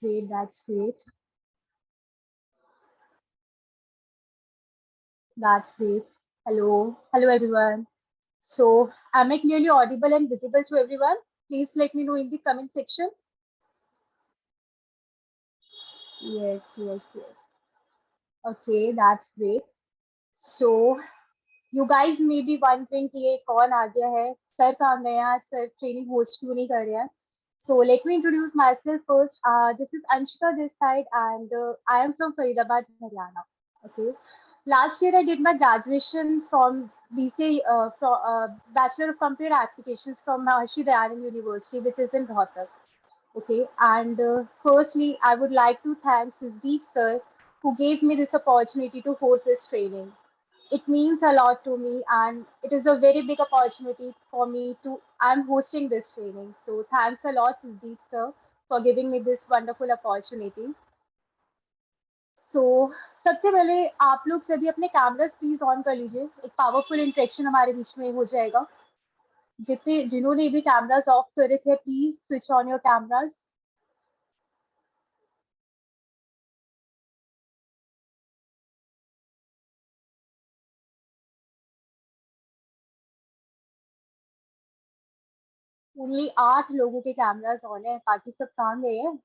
great. That's great. That's great. Hello. Hello, everyone. So, am I clearly audible and visible to everyone? Please let me know in the comment section. Yes, yes, yes. Okay, that's great. So, you guys may be wondering कि ये कौन आ गया है sir काम नया आज sir training host क्यों नहीं कर रहे हैं so let me introduce myself first. This is Anshika this side and I am from Faridabad, Haryana. Okay. Last year I did my graduation from BC, from Bachelor of Computer Applications from Maharishi Dayanand University, which is in Rohtak. Okay, and firstly, I would like to thank Deep sir who gave me this opportunity to host this training. It means a lot to me, and it is a very big opportunity for me to. I'm hosting this training, so thanks a lot, Deep sir, for giving me this wonderful opportunity. So सबसे पहले आप लोग सभी अपने cameras please on कर लीजिए एक powerful interaction हमारे बीच में हो जाएगा जितने जिन्होंने भी कैमरास ऑफ करे थे please switch on your cameras only 8 लोगों के कैमरास ऑन है बाकी सब काम गए हैं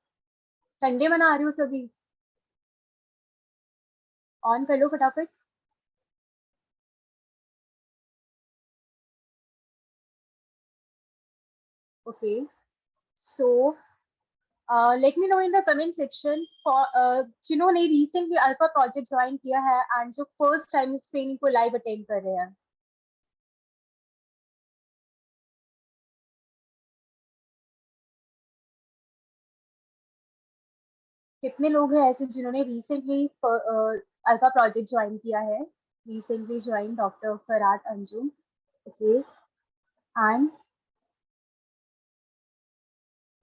संडे मना रही हो सभी ऑन कर लो फटाफट okay so let me know in the comment section for जिन्होंने रिसेंटली अल्फा प्रोजेक्ट ज्वाइन किया है एंड जो फर्स्ट टाइम इस ट्रेनिंग को लाइव अटेंड कर रहे हैं कितने लोग हैं ऐसे जिन्होंने रिसेंटली अल्फा प्रोजेक्ट ज्वाइन किया है recently join doctor फराद Anjum okay and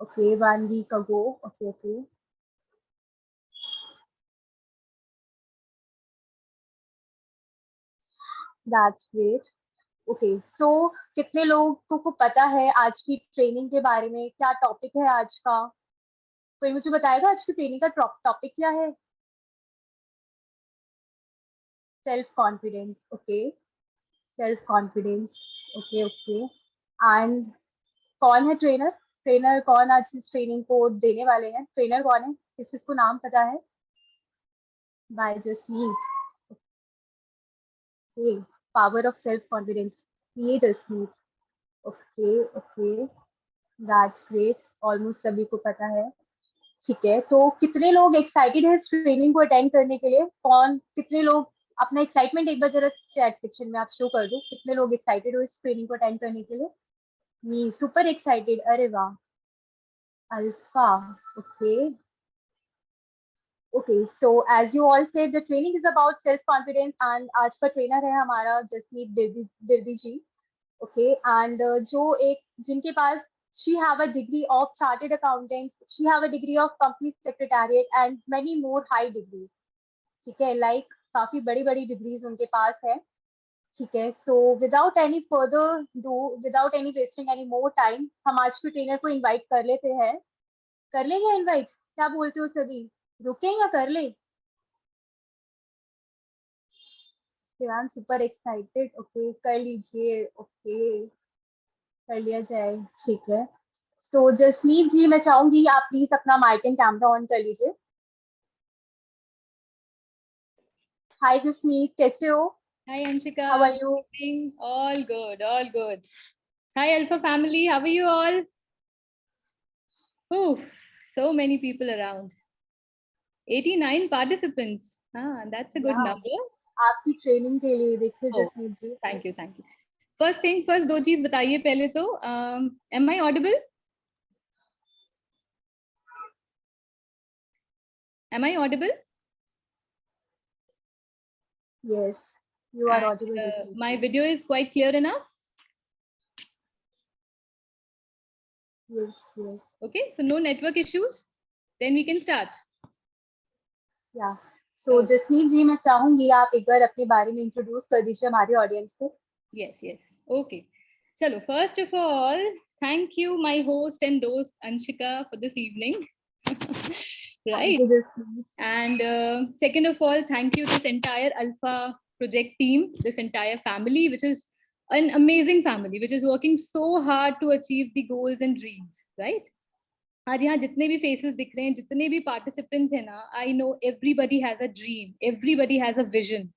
okay 1 week ago okay okay that's great okay so कितने लोगों को पता है आज की ट्रेनिंग के बारे में क्या टॉपिक है आज का कोई मुझे बताएगा आज की ट्रेनिंग का टॉपिक क्या है self confidence okay self confidence okay okay and कौन है ट्रेनर ट्रेनर कौन आज इस ट्रेनिंग को देने वाले हैं ट्रेनर कौन है किस किसको नाम पता है by Jasmeet okay power of self confidence ये Jasmeet okay okay that's great almost सभी को पता है ठीक है तो कितने लोग एक्साइटेड है इस ट्रेनिंग को अटेंड करने के लिए कौन कितने लोग अपना एक्साइटमेंट एक बार जरा चैट सेक्शन में आप शो कर दो कितने लोग एक्साइटेड हो इस ट्रेनिंग को अटेंड करने के लिए ये सुपर एक्साइटेड अरे वाह alpha okay okay so as you all said the training is about self confidence and आज का ट्रेनर है हमारा जसमीत दिर्दी जी ओके एंड जो एक जिनके पास she have a degree of chartered accountants she have a degree of company secretariat and many more high degrees ठीक है like काफी बड़ी बड़ी डिग्रीज उनके पास है ठीक है so without any further do without any wasting any more time हम आज के ट्रेनर को इनवाइट कर लेते हैं कर लें या इनवाइट क्या बोलते हो सभी रुके या कर ले शिवान सुपर एक्साइटेड ओके कर लीजिए ओके कर लिया जाए ठीक है तो जसमीत जी मैं चाहूंगी आप प्लीज अपना माइक एंड कैमरा ऑन कर लीजिए हाय जसमीत कैसे हो Hi Anshika. How are you All good, all good. Hi Alpha family, how are you all? Oh, so many people around. 89 participants. That's a good number. आपकी training के लिए देखिए Oh, Jasmeet ji thank you, thank you. First thing first, दो चीज बताइए पहले तो. Am I audible? Am I audible? yes you are And, audible Jasmeet my ji. video is quite clear enough. yes yes Okay, so no network issues. Then we can start. yeah so Jasmeet जी मैं चाहूंगी आप एक बार अपने बारे में introduce कर दीजिए हमारे ऑडियंस को Yes, yes. Okay. Chalo, first of all, thank you, my host and host Anshika, for this evening. right? Thank you, Jasmeet. And second of all, thank you this entire Alpha project team, this entire family, which is an amazing family, which is working so hard to achieve the goals and dreams, right? आज यहाँ जितने भी faces दिख रहे हैं, जितने भी participants हैं ना, I know everybody has a dream, everybody has a vision.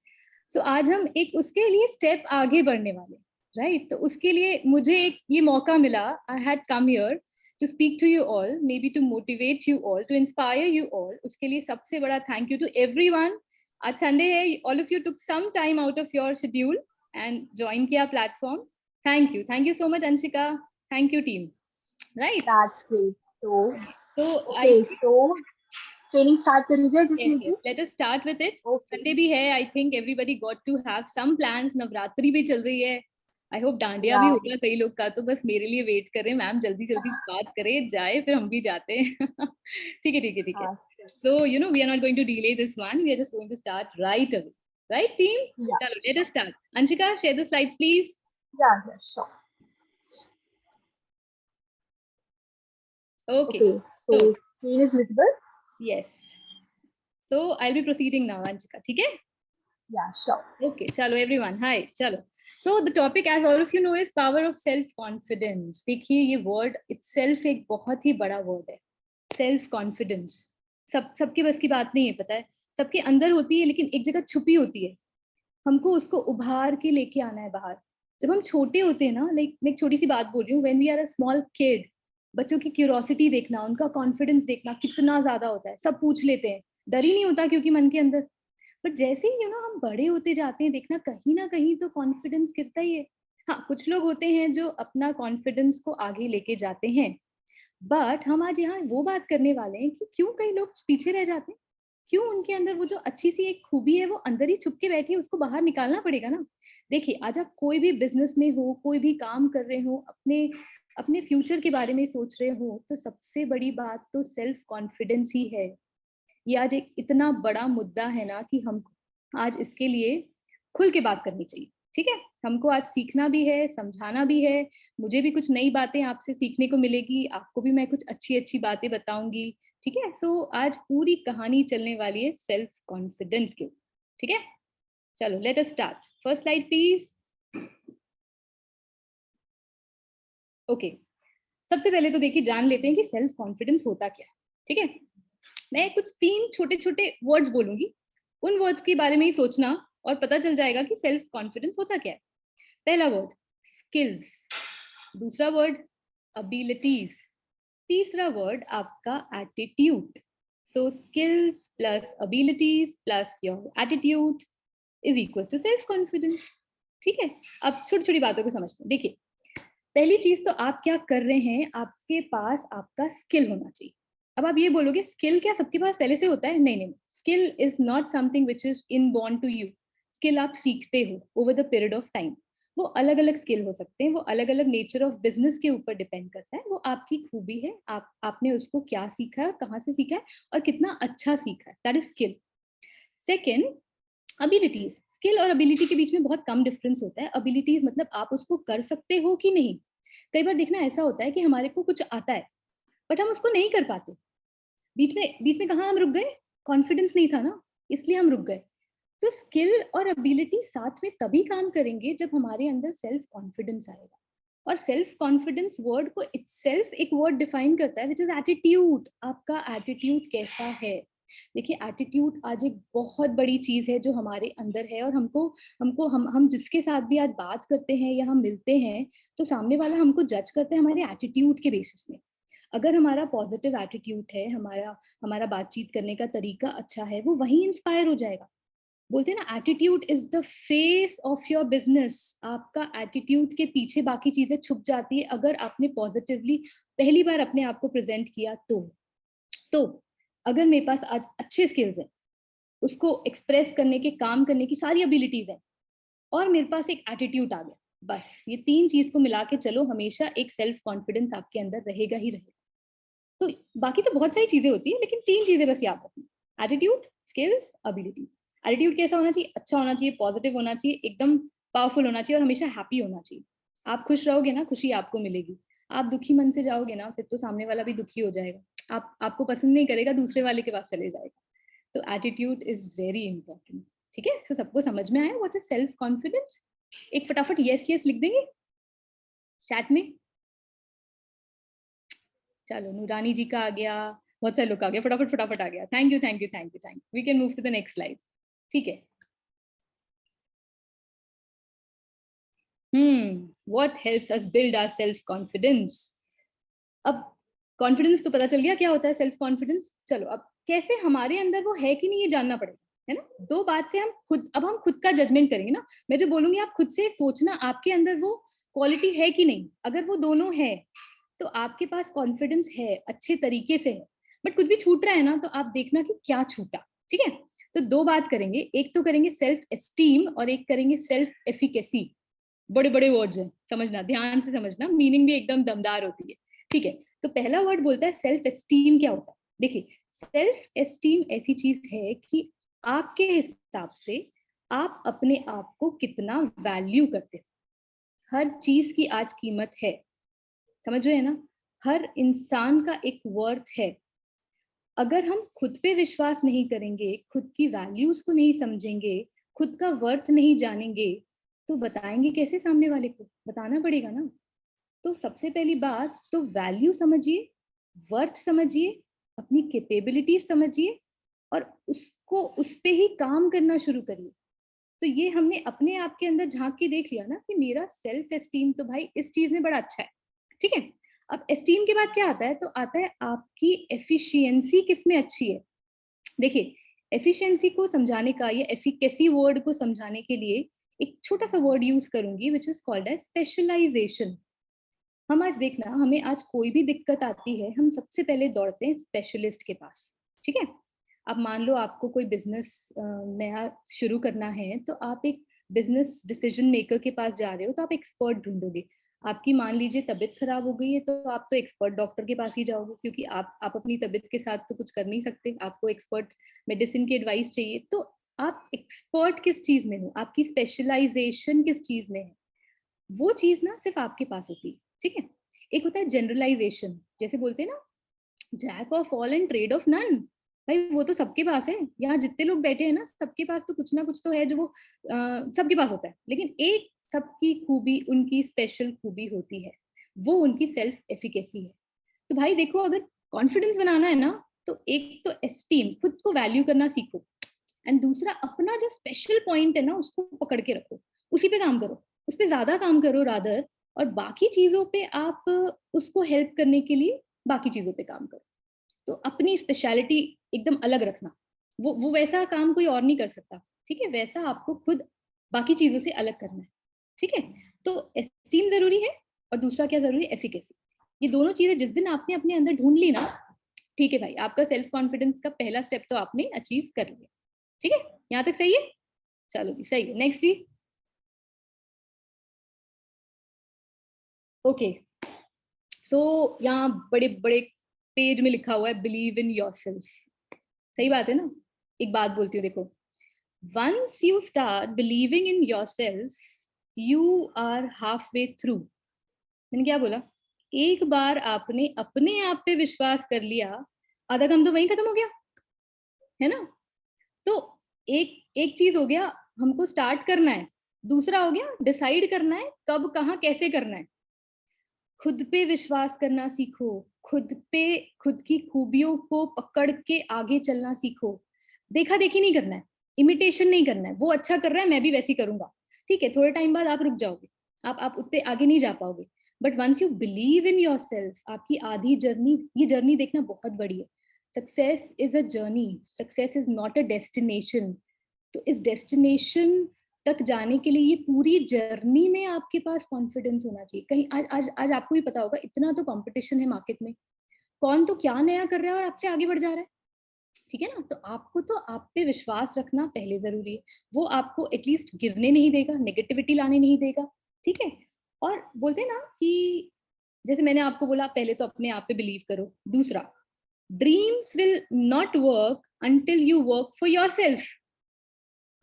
So आज हम एक उसके लिए स्टेप आगे बढ़ने वाले, राइट? तो उसके लिए मुझे एक ये मौका मिला. I had come here to speak to you all, maybe to motivate you all, to inspire you all. उसके लिए सबसे बड़ा thank you to everyone. आज Sunday है, all of you took some time out of your schedule and join किया platform. Thank you so much Anshika. Thank you team. Right? That's great. So okay, so training start कर लीजिए Jasmeet ji. Let us start with it. Okay. Sunday भी है, I think everybody got to have some plans. Navratri भी चल रही है. I hope dandiya भी होगा कई लोग का, तो बस मेरे लिए वेट कर रहे हैं. मैम जल्दी जल्दी बात करें, जाए, फिर हम भी जाते हैं. ठीक है. So you know we are not going to delay this one. We are just going to start right away. Right team? Yeah. Chalo, let us start. Anshika, share the slides please. Yeah, sure. Okay. So screen is visible? Yes. So I'll be proceeding now Anshika. ठीक है? Yeah, sure. Okay, chalo everyone. Hi, chalo. So the topic, as all of you know, is power of self confidence. देखिए ये word itself एक बहुत ही बड़ा word है. Self confidence. सबके बस की बात नहीं है, पता है. सबके अंदर होती है, लेकिन एक जगह छुपी होती है. हमको उसको उभार के लेके आना है बाहर. जब हम छोटे होते हैं ना, लाइक मैं एक छोटी सी बात बोल रही हूँ, when we are a small kid, बच्चों की क्यूरोसिटी देखना, उनका कॉन्फिडेंस देखना कितना ज्यादा होता है. सब पूछ लेते हैं, डर ही नहीं होता क्योंकि मन के अंदर. बट जैसे ही हम बड़े होते जाते हैं, देखना कहीं ना कहीं तो कॉन्फिडेंस गिरता ही है. हाँ, कुछ लोग होते हैं जो अपना कॉन्फिडेंस को आगे लेके जाते हैं. बट हम आज यहाँ वो बात करने वाले हैं कि क्यों कई लोग पीछे रह जाते हैं, क्यों उनके अंदर वो जो अच्छी सी एक खूबी है वो अंदर ही छुप के बैठी है, उसको बाहर निकालना पड़ेगा ना. देखिए आज आप कोई भी बिजनेस में हो, कोई भी काम कर रहे हो, अपने अपने फ्यूचर के बारे में सोच रहे हो, तो सबसे बड़ी बात तो सेल्फ कॉन्फिडेंस ही है. ये आज एक इतना बड़ा मुद्दा है ना कि हम आज इसके लिए खुल के बात करनी चाहिए. ठीक है, हमको आज सीखना भी है, समझाना भी है. मुझे भी कुछ नई बातें आपसे सीखने को मिलेगी, आपको भी मैं कुछ अच्छी अच्छी बातें बताऊंगी. ठीक है, सो आज पूरी कहानी चलने वाली है सेल्फ कॉन्फिडेंस के. ठीक है, चलो let us start. First slide please. Okay, सबसे पहले तो देखिए जान लेते हैं कि सेल्फ कॉन्फिडेंस होता क्या है. ठीक है, मैं कुछ 3 छोटे छोटे वर्ड्स बोलूंगी, उन वर्ड्स के बारे में ही सोचना और पता चल जाएगा कि सेल्फ कॉन्फिडेंस होता क्या है. पहला वर्ड स्किल्स, दूसरा वर्ड अबिलिटीज, तीसरा वर्ड आपका attitude. So skills plus abilities plus your attitude is equal to self confidence. ठीक है, अब छोटी छोटी बातों को समझते हैं. देखिए पहली चीज तो आप क्या कर रहे हैं, आपके पास आपका स्किल होना चाहिए. अब आप ये बोलोगे स्किल क्या सबके पास पहले से होता है? नहीं, skill is not something which is inborn to you. Skill आप सीखते हो over the period of time. वो अलग अलग स्किल हो सकते हैं, वो अलग अलग नेचर ऑफ बिजनेस के ऊपर डिपेंड करता है. वो आपकी खूबी है, आपने उसको क्या सीखा है, कहाँ से सीखा है और कितना अच्छा सीखा है, that is skill. Second abilities. Skill और अबिलिटी के बीच में बहुत कम डिफरेंस होता है. अबिलिटीज मतलब आप उसको कर सकते हो कि नहीं. कई बार देखना ऐसा होता है कि हमारे को कुछ आता है बट हम उसको नहीं कर पाते. बीच में कहाँ हम रुक गए? कॉन्फिडेंस नहीं था ना, इसलिए हम रुक गए. तो स्किल और एबिलिटी साथ में तभी काम करेंगे जब हमारे अंदर सेल्फ कॉन्फिडेंस आएगा. और सेल्फ कॉन्फिडेंस वर्ड को इटसेल्फ एक वर्ड डिफाइन करता है, विच इज एटीट्यूड. आपका एटीट्यूड कैसा है. देखिए एटीट्यूड आज एक बहुत बड़ी चीज है जो हमारे अंदर है, और हम जिसके साथ भी आज बात करते हैं या हम मिलते हैं तो सामने वाला हमको जज करते हैं हमारे एटीट्यूड के बेसिस में. अगर हमारा पॉजिटिव एटीट्यूड है, हमारा बातचीत करने का तरीका अच्छा है, वो वहीं इंस्पायर हो जाएगा. बोलते हैं ना attitude is the face of your business. आपका एटीट्यूड के पीछे बाकी चीजें छुप जाती है अगर आपने पॉजिटिवली पहली बार अपने आप को प्रेजेंट किया तो अगर मेरे पास आज अच्छे स्किल्स हैं, उसको एक्सप्रेस करने के, काम करने की सारी एबिलिटीज हैं, और मेरे पास एक एटीट्यूड आ गया, बस ये 3 चीज को मिला के चलो, हमेशा एक सेल्फ कॉन्फिडेंस आपके अंदर रहेगा ही रहेगा. तो बाकी तो बहुत सारी चीजें होती है, लेकिन 3 चीजें बस याद रखना: एटीट्यूड, स्किल्स, एबिलिटीज. एटीट्यूड कैसा होना चाहिए? अच्छा होना चाहिए, पॉजिटिव होना चाहिए, एकदम पावरफुल होना चाहिए और हमेशा हैप्पी होना चाहिए. आप खुश रहोगे ना, खुशी आपको मिलेगी. आप दुखी मन से जाओगे ना, फिर तो सामने वाला भी दुखी हो जाएगा. आपको पसंद नहीं करेगा, दूसरे वाले के पास चले जाएगा। तो एटीट्यूड इज वेरी इंपॉर्टेंट, ठीक है। तो सबको समझ में आया व्हाट इज सेल्फ कॉन्फिडेंस? एक फटाफट यस यस लिख देंगे चैट में। चलो नूरानी जी का आ गया, बहुत सारे लोग आ गया, फटाफट फटाफट आ गया। Thank you thank you thank you thank you. We can move to the next slide, ठीक है। What helps us build our self confidence? अब कॉन्फिडेंस तो पता चल गया क्या होता है सेल्फ कॉन्फिडेंस। चलो अब कैसे हमारे अंदर वो है कि नहीं ये जानना पड़ेगा, है ना। दो बात से हम खुद का जजमेंट करेंगे ना। मैं जो बोलूंगी आप खुद से सोचना आपके अंदर वो क्वालिटी है कि नहीं। अगर वो दोनों है तो आपके पास कॉन्फिडेंस है, अच्छे तरीके से है। बट कुछ भी छूट रहा है ना तो आप देखना कि क्या छूटा, ठीक है। तो दो बात करेंगे, एक तो करेंगे सेल्फ एस्टीम और एक करेंगे सेल्फ एफिकेसी। बड़े बड़े वर्ड्स हैं, समझना, ध्यान से समझना, मीनिंग भी एकदम दमदार होती है, ठीक है। तो पहला वर्ड बोलता है सेल्फ एस्टीम। क्या होता है? देखिए, सेल्फ एस्टीम ऐसी चीज है कि आपके हिसाब से आप अपने आप को कितना वैल्यू करते हो। हर चीज की आज कीमत है, समझ रहे हैं ना। हर इंसान का एक वर्थ है। अगर हम खुद पे विश्वास नहीं करेंगे, खुद की वैल्यूज को नहीं समझेंगे, खुद का वर्थ नहीं जानेंगे, तो बताएंगे कैसे सामने वाले को? बताना पड़ेगा ना। तो सबसे पहली बात तो वैल्यू समझिए, वर्थ समझिए, अपनी कैपेबिलिटी समझिए और उसको उस पे ही काम करना शुरू करिए। तो ये हमने अपने आप के अंदर झांक के देख लिया ना कि मेरा सेल्फ एस्टीम तो भाई इस चीज में बड़ा अच्छा है, ठीक है। अब एस्टीम के बाद क्या आता है? तो आता है आपकी एफिशिएंसी किस में अच्छी है। देखिए, एफिशिएंसी को समझाने का या एफिकेसी वर्ड को समझाने के लिए एक छोटा सा वर्ड यूज करूंगी which is called as specialisation. हम आज देखना, हमें आज कोई भी दिक्कत आती है हम सबसे पहले दौड़ते हैं स्पेशलिस्ट के पास, ठीक है। अब मान लो आपको कोई बिजनेस नया शुरू करना है तो आप एक बिजनेस डिसीजन मेकर के पास जा रहे हो तो आप एक्सपर्ट ढूंढोगे। आपकी मान लीजिए तबीयत खराब हो गई है तो आप तो एक्सपर्ट डॉक्टर के पास ही जाओगे, क्योंकि आप अपनी तबीयत के साथ तो कुछ कर नहीं सकते, आपको एक्सपर्ट मेडिसिन की एडवाइस चाहिए। तो आप एक्सपर्ट किस चीज में हो, आपकी स्पेशलाइजेशन किस चीज में है, वो चीज ना सिर्फ आपके पास होती है, ठीक है। एक होता है जनरलाइजेशन, जैसे बोलते हैं ना, jack of all and trade of none. भाई वो तो सबके पास है, यहाँ जितने लोग बैठे हैं ना सबके पास तो कुछ ना कुछ तो है जो वो सबके पास होता है, लेकिन एक सबकी खूबी, उनकी स्पेशल खूबी होती है, वो उनकी सेल्फ एफिकेसी है। तो भाई देखो, अगर कॉन्फिडेंस बनाना है ना तो एक तो एस्टीम, खुद को वैल्यू करना सीखो, एंड दूसरा अपना जो स्पेशल पॉइंट है ना उसको पकड़ के रखो, उसी पे काम करो, उस पर ज्यादा काम करो रादर, और बाकी चीजों पे आप उसको हेल्प करने के लिए बाकी चीजों पे काम करो। तो अपनी स्पेशलिटी एकदम अलग रखना, वो वैसा काम कोई और नहीं कर सकता, ठीक है। वैसा आपको खुद बाकी चीजों से अलग करना है, ठीक है। तो एस्टीम जरूरी है और दूसरा क्या जरूरी है? एफिकेसी। ये दोनों चीजें जिस दिन आपने अपने अंदर ढूंढ ली ना, ठीक है भाई, आपका सेल्फ कॉन्फिडेंस का पहला स्टेप तो आपने अचीव कर लिया, ठीक है। यहाँ तक सही है? चलो जी, सही है। नेक्स्ट जी। ओके, सो यहाँ बड़े बड़े पेज में लिखा हुआ है बिलीव इन योरसेल्फ। सही बात है ना। एक बात बोलती हूँ, देखो, once you start believing in yourself you are half way through. मैंने क्या बोला? एक बार आपने अपने आप पे विश्वास कर लिया, आधा काम तो वहीं खत्म हो गया, है ना। तो एक एक चीज हो गया, हमको स्टार्ट करना है। दूसरा हो गया डिसाइड करना है कब, कहाँ, कैसे करना है। खुद पे विश्वास करना सीखो, खुद पे, खुद की खूबियों को पकड़ के आगे चलना सीखो। देखा देखी नहीं करना है, इमिटेशन नहीं करना है। वो अच्छा कर रहा है मैं भी वैसे ही करूंगा, ठीक है। थोड़े टाइम बाद आप रुक जाओगे, आप उतने आगे नहीं जा पाओगे। But once you believe in your self, आपकी आधी जर्नी, ये जर्नी देखना बहुत बड़ी है। Success is a journey, success is not a destination. तो इस डेस्टिनेशन तक जाने के लिए ये पूरी जर्नी में आपके पास कॉन्फिडेंस होना चाहिए। कहीं आज आज आज आपको भी पता होगा, इतना तो कंपटीशन है मार्केट में, कौन तो क्या नया कर रहा है और आपसे आगे बढ़ जा रहा है, ठीक है ना। तो आपको तो आप पे विश्वास रखना पहले जरूरी है। वो आपको एटलीस्ट गिरने नहीं देगा, नेगेटिविटी लाने नहीं देगा, ठीक है। और बोलते हैं ना कि जैसे मैंने आपको बोला, पहले तो अपने आप पे बिलीव करो। दूसरा, dreams will not work until you work for yourself.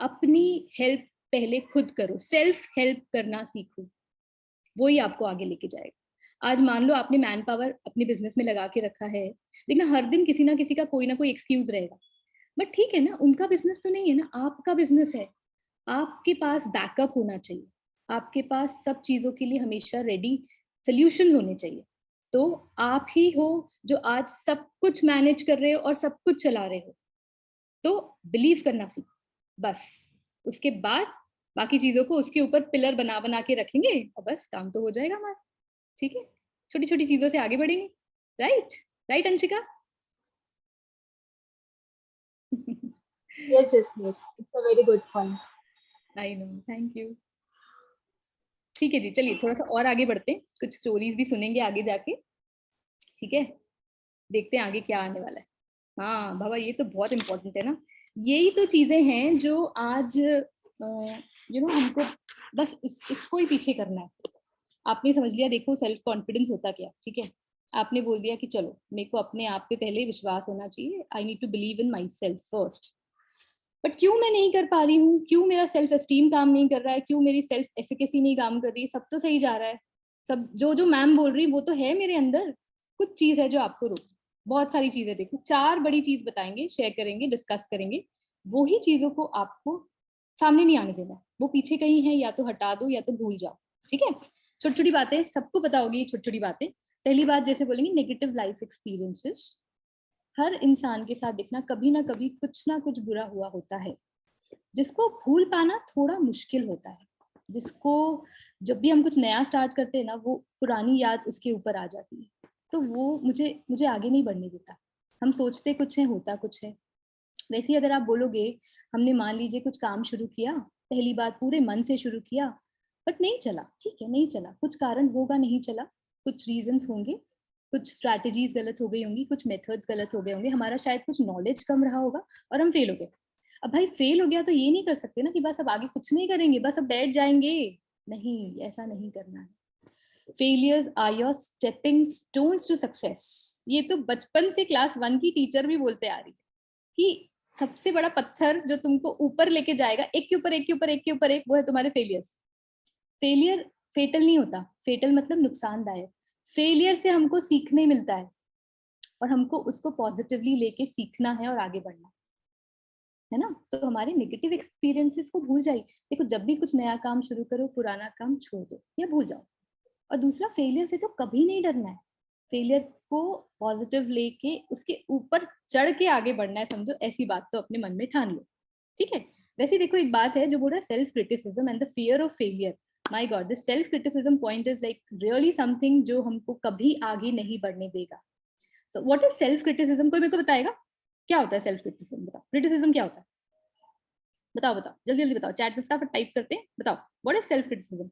अपनी हेल्प पहले खुद करो, सेल्फ हेल्प करना सीखो, वो ही आपको आगे लेके जाएगा। आज मान लो आपने मैन पावर अपने बिजनेस में लगा के रखा है, लेकिन हर दिन किसी ना किसी का कोई ना कोई एक्सक्यूज रहेगा, बट ठीक है ना, उनका बिजनेस तो नहीं है ना, आपका बिजनेस है। आपके पास बैकअप होना चाहिए, आपके पास सब चीजों के लिए हमेशा रेडी सोल्यूशन होने चाहिए। तो आप ही हो जो आज सब कुछ मैनेज कर रहे हो और सब कुछ चला रहे हो, तो बिलीव करना सीखो बस। उसके बाद बाकी चीजों को उसके ऊपर पिलर बना बना के रखेंगे और बस काम तो हो जाएगा हमारा। ठीक है, छोटी छोटी चीजों से आगे बढ़ेंगे। Right, right Anshika. Yes, Jasmeet. It's a very good point. I know, thank you. ठीक है जी, चलिए थोड़ा सा और आगे बढ़ते हैं, कुछ स्टोरीज भी सुनेंगे आगे जाके। ठीक है, देखते हैं आगे क्या आने वाला है। हाँ बाबा, ये तो बहुत इंपॉर्टेंट है ना, यही तो चीजें हैं जो आज हमको बस इसको ही पीछे करना है। आपने समझ लिया, देखो सेल्फ कॉन्फिडेंस होता क्या, ठीक है। आपने बोल दिया कि चलो मेरे को अपने आप पे पहले विश्वास होना चाहिए, I need to believe in my self first. But क्यों मैं नहीं कर पा रही हूँ, क्यों मेरा सेल्फ एस्टीम काम नहीं कर रहा है, क्यों मेरी सेल्फ एफिकेसी नहीं काम कर रही है, सब तो सही जा रहा है, सब जो जो मैम बोल रही वो तो है मेरे अंदर, कुछ चीज है जो आपको रोक। बहुत सारी चीजें, देखो 4 बड़ी चीज बताएंगे, शेयर करेंगे, डिस्कस करेंगे। वो ही चीजों को आपको सामने नहीं आने देना, वो पीछे कहीं है, या तो हटा दो या तो भूल जाओ। ठीक है, छोटी छोटी बातें, सबको पता होगी ये छोटी छोटी बातें। पहली बात जैसे बोलेंगे, नेगेटिव लाइफ एक्सपीरियंसेस। हर इंसान के साथ दिखना कभी ना कभी कुछ ना कुछ बुरा हुआ होता है, जिसको भूल पाना थोड़ा मुश्किल होता है, जिसको जब भी हम कुछ नया स्टार्ट करते हैं ना, वो पुरानी याद उसके ऊपर आ जाती है, तो वो मुझे मुझे आगे नहीं बढ़ने देता। हम सोचते कुछ है, होता कुछ है। वैसे ही अगर आप बोलोगे, हमने मान लीजिए कुछ काम शुरू किया, पहली बार पूरे मन से शुरू किया, बट नहीं चला, ठीक है नहीं चला, कुछ कारण होगा नहीं चला, कुछ रीजंस होंगे, कुछ स्ट्रैटेजीज गलत हो गई होंगी, कुछ मेथड्स गलत हो गए होंगे, हमारा शायद कुछ नॉलेज कम रहा होगा और हम फेल हो गए। अब भाई फेल हो गया तो ये नहीं कर सकते ना कि बस अब आगे कुछ नहीं करेंगे, बस अब बैठ जाएंगे। नहीं, ऐसा नहीं करना है। Failures are your stepping stones to success. ये तो बचपन से क्लास 1 की टीचर भी बोलते आ रही है कि सबसे बड़ा पत्थर जो तुमको ऊपर लेके जाएगा, एक के ऊपर एक के ऊपर एक के ऊपर एक, वो है तुम्हारे फेलियर्स। फेलियर फेटल नहीं होता, फेटल मतलब नुकसानदायक। फेलियर से हमको सीखने मिलता है और हमको उसको पॉजिटिवली लेके सीखना है और आगे बढ़ना है ना। तो हमारे नेगेटिव एक्सपीरियंसेस को भूल जाइए। देखो जब भी कुछ नया काम शुरू करो, पुराना काम छोड़ दो या भूल जाओ। और दूसरा, फेलियर से तो कभी नहीं डरना है, फेलियर को पॉजिटिव लेके उसके ऊपर चढ़ के आगे बढ़ना है, समझो, ऐसी बात तो अपने मन में ठान लो। ठीक है, वैसे देखो एक बात है जो बोल रहा है, self criticism and the fear of failure. My God, this self criticism point is like really something जो हमको कभी आगे नहीं बढ़ने देगा। So what is self criticism, कोई मेरे को बताएगा क्या होता है सेल्फ क्रिटिसिज्म? बताओ, क्रिटिसिज्म क्या होता है? बताओ बताओ, जल्दी जल्दी बताओ, चैट में फटाफट टाइप करते हैं, बताओ what is self criticism.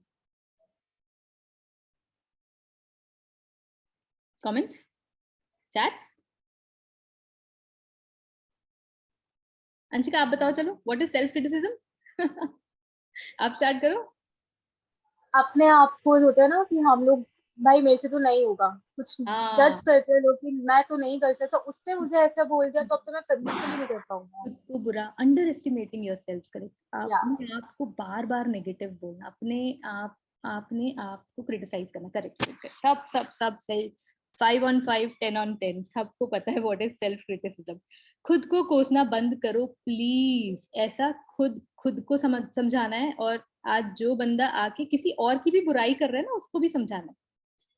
Comments, chats. Anshika आप बताओ, चलो व्हाट इज सेल्फ क्रिटिसिज्म। आप स्टार्ट करो। अपने आप को होता है ना कि हम लोग, भाई मेरे से तो नहीं होगा, कुछ जज हाँ, करते हैं लोग कि मैं तो नहीं कर सकता, तो उसने मुझे ऐसा बोल दिया तो अब तो मैं बिल्कुल ही नहीं कर पाऊंगा। खुद को बुरा, under estimating your self, correct. या अपने आप को बार बार नेगेटिव बोलना, अपने आप को क्रिटिसाइज करना, करेक्ट करेक्ट। सब सब सब सेल्फ 5 on 5, 10 on 10, सबको पता है व्हाट इज सेल्फ क्रिटिसिज्म। खुद को कोसना बंद करो प्लीज, ऐसा खुद खुद को समझाना है। और आज जो बंदा आके किसी और की भी बुराई कर रहा है ना, उसको भी समझाना है,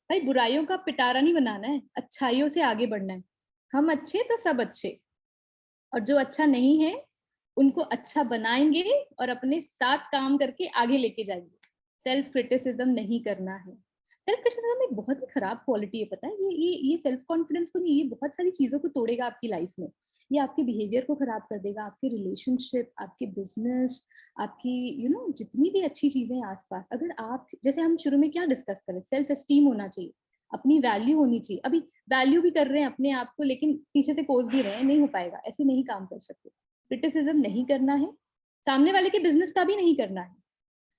भाई बुराइयों का पिटारा नहीं बनाना है, अच्छाइयों से आगे बढ़ना है। हम अच्छे तो सब अच्छे, और जो अच्छा नहीं है उनको अच्छा बनाएंगे और अपने साथ काम करके आगे लेके जाएंगे। सेल्फ क्रिटिसिज्म नहीं करना है। सेल्फ क्रिटिसिज्म एक बहुत ही खराब क्वालिटी है, पता है। ये सेल्फ कॉन्फिडेंस को नहीं, ये बहुत सारी चीजों को तोड़ेगा आपकी लाइफ में। ये आपके बिहेवियर को खराब कर देगा, आपके रिलेशनशिप, आपके बिजनेस, आपकी जितनी भी अच्छी चीजें हैं आसपास। अगर आप, जैसे हम शुरू में क्या डिस्कस करें, सेल्फ एस्टीम होना चाहिए, अपनी वैल्यू होनी चाहिए। अभी वैल्यू भी कर रहे हैं अपने आप को, लेकिन पीछे से कोस भी रहे हैं, नहीं हो पाएगा, ऐसे नहीं काम कर सकते। क्रिटिसिज्म नहीं करना है, सामने वाले के बिजनेस का भी नहीं करना है।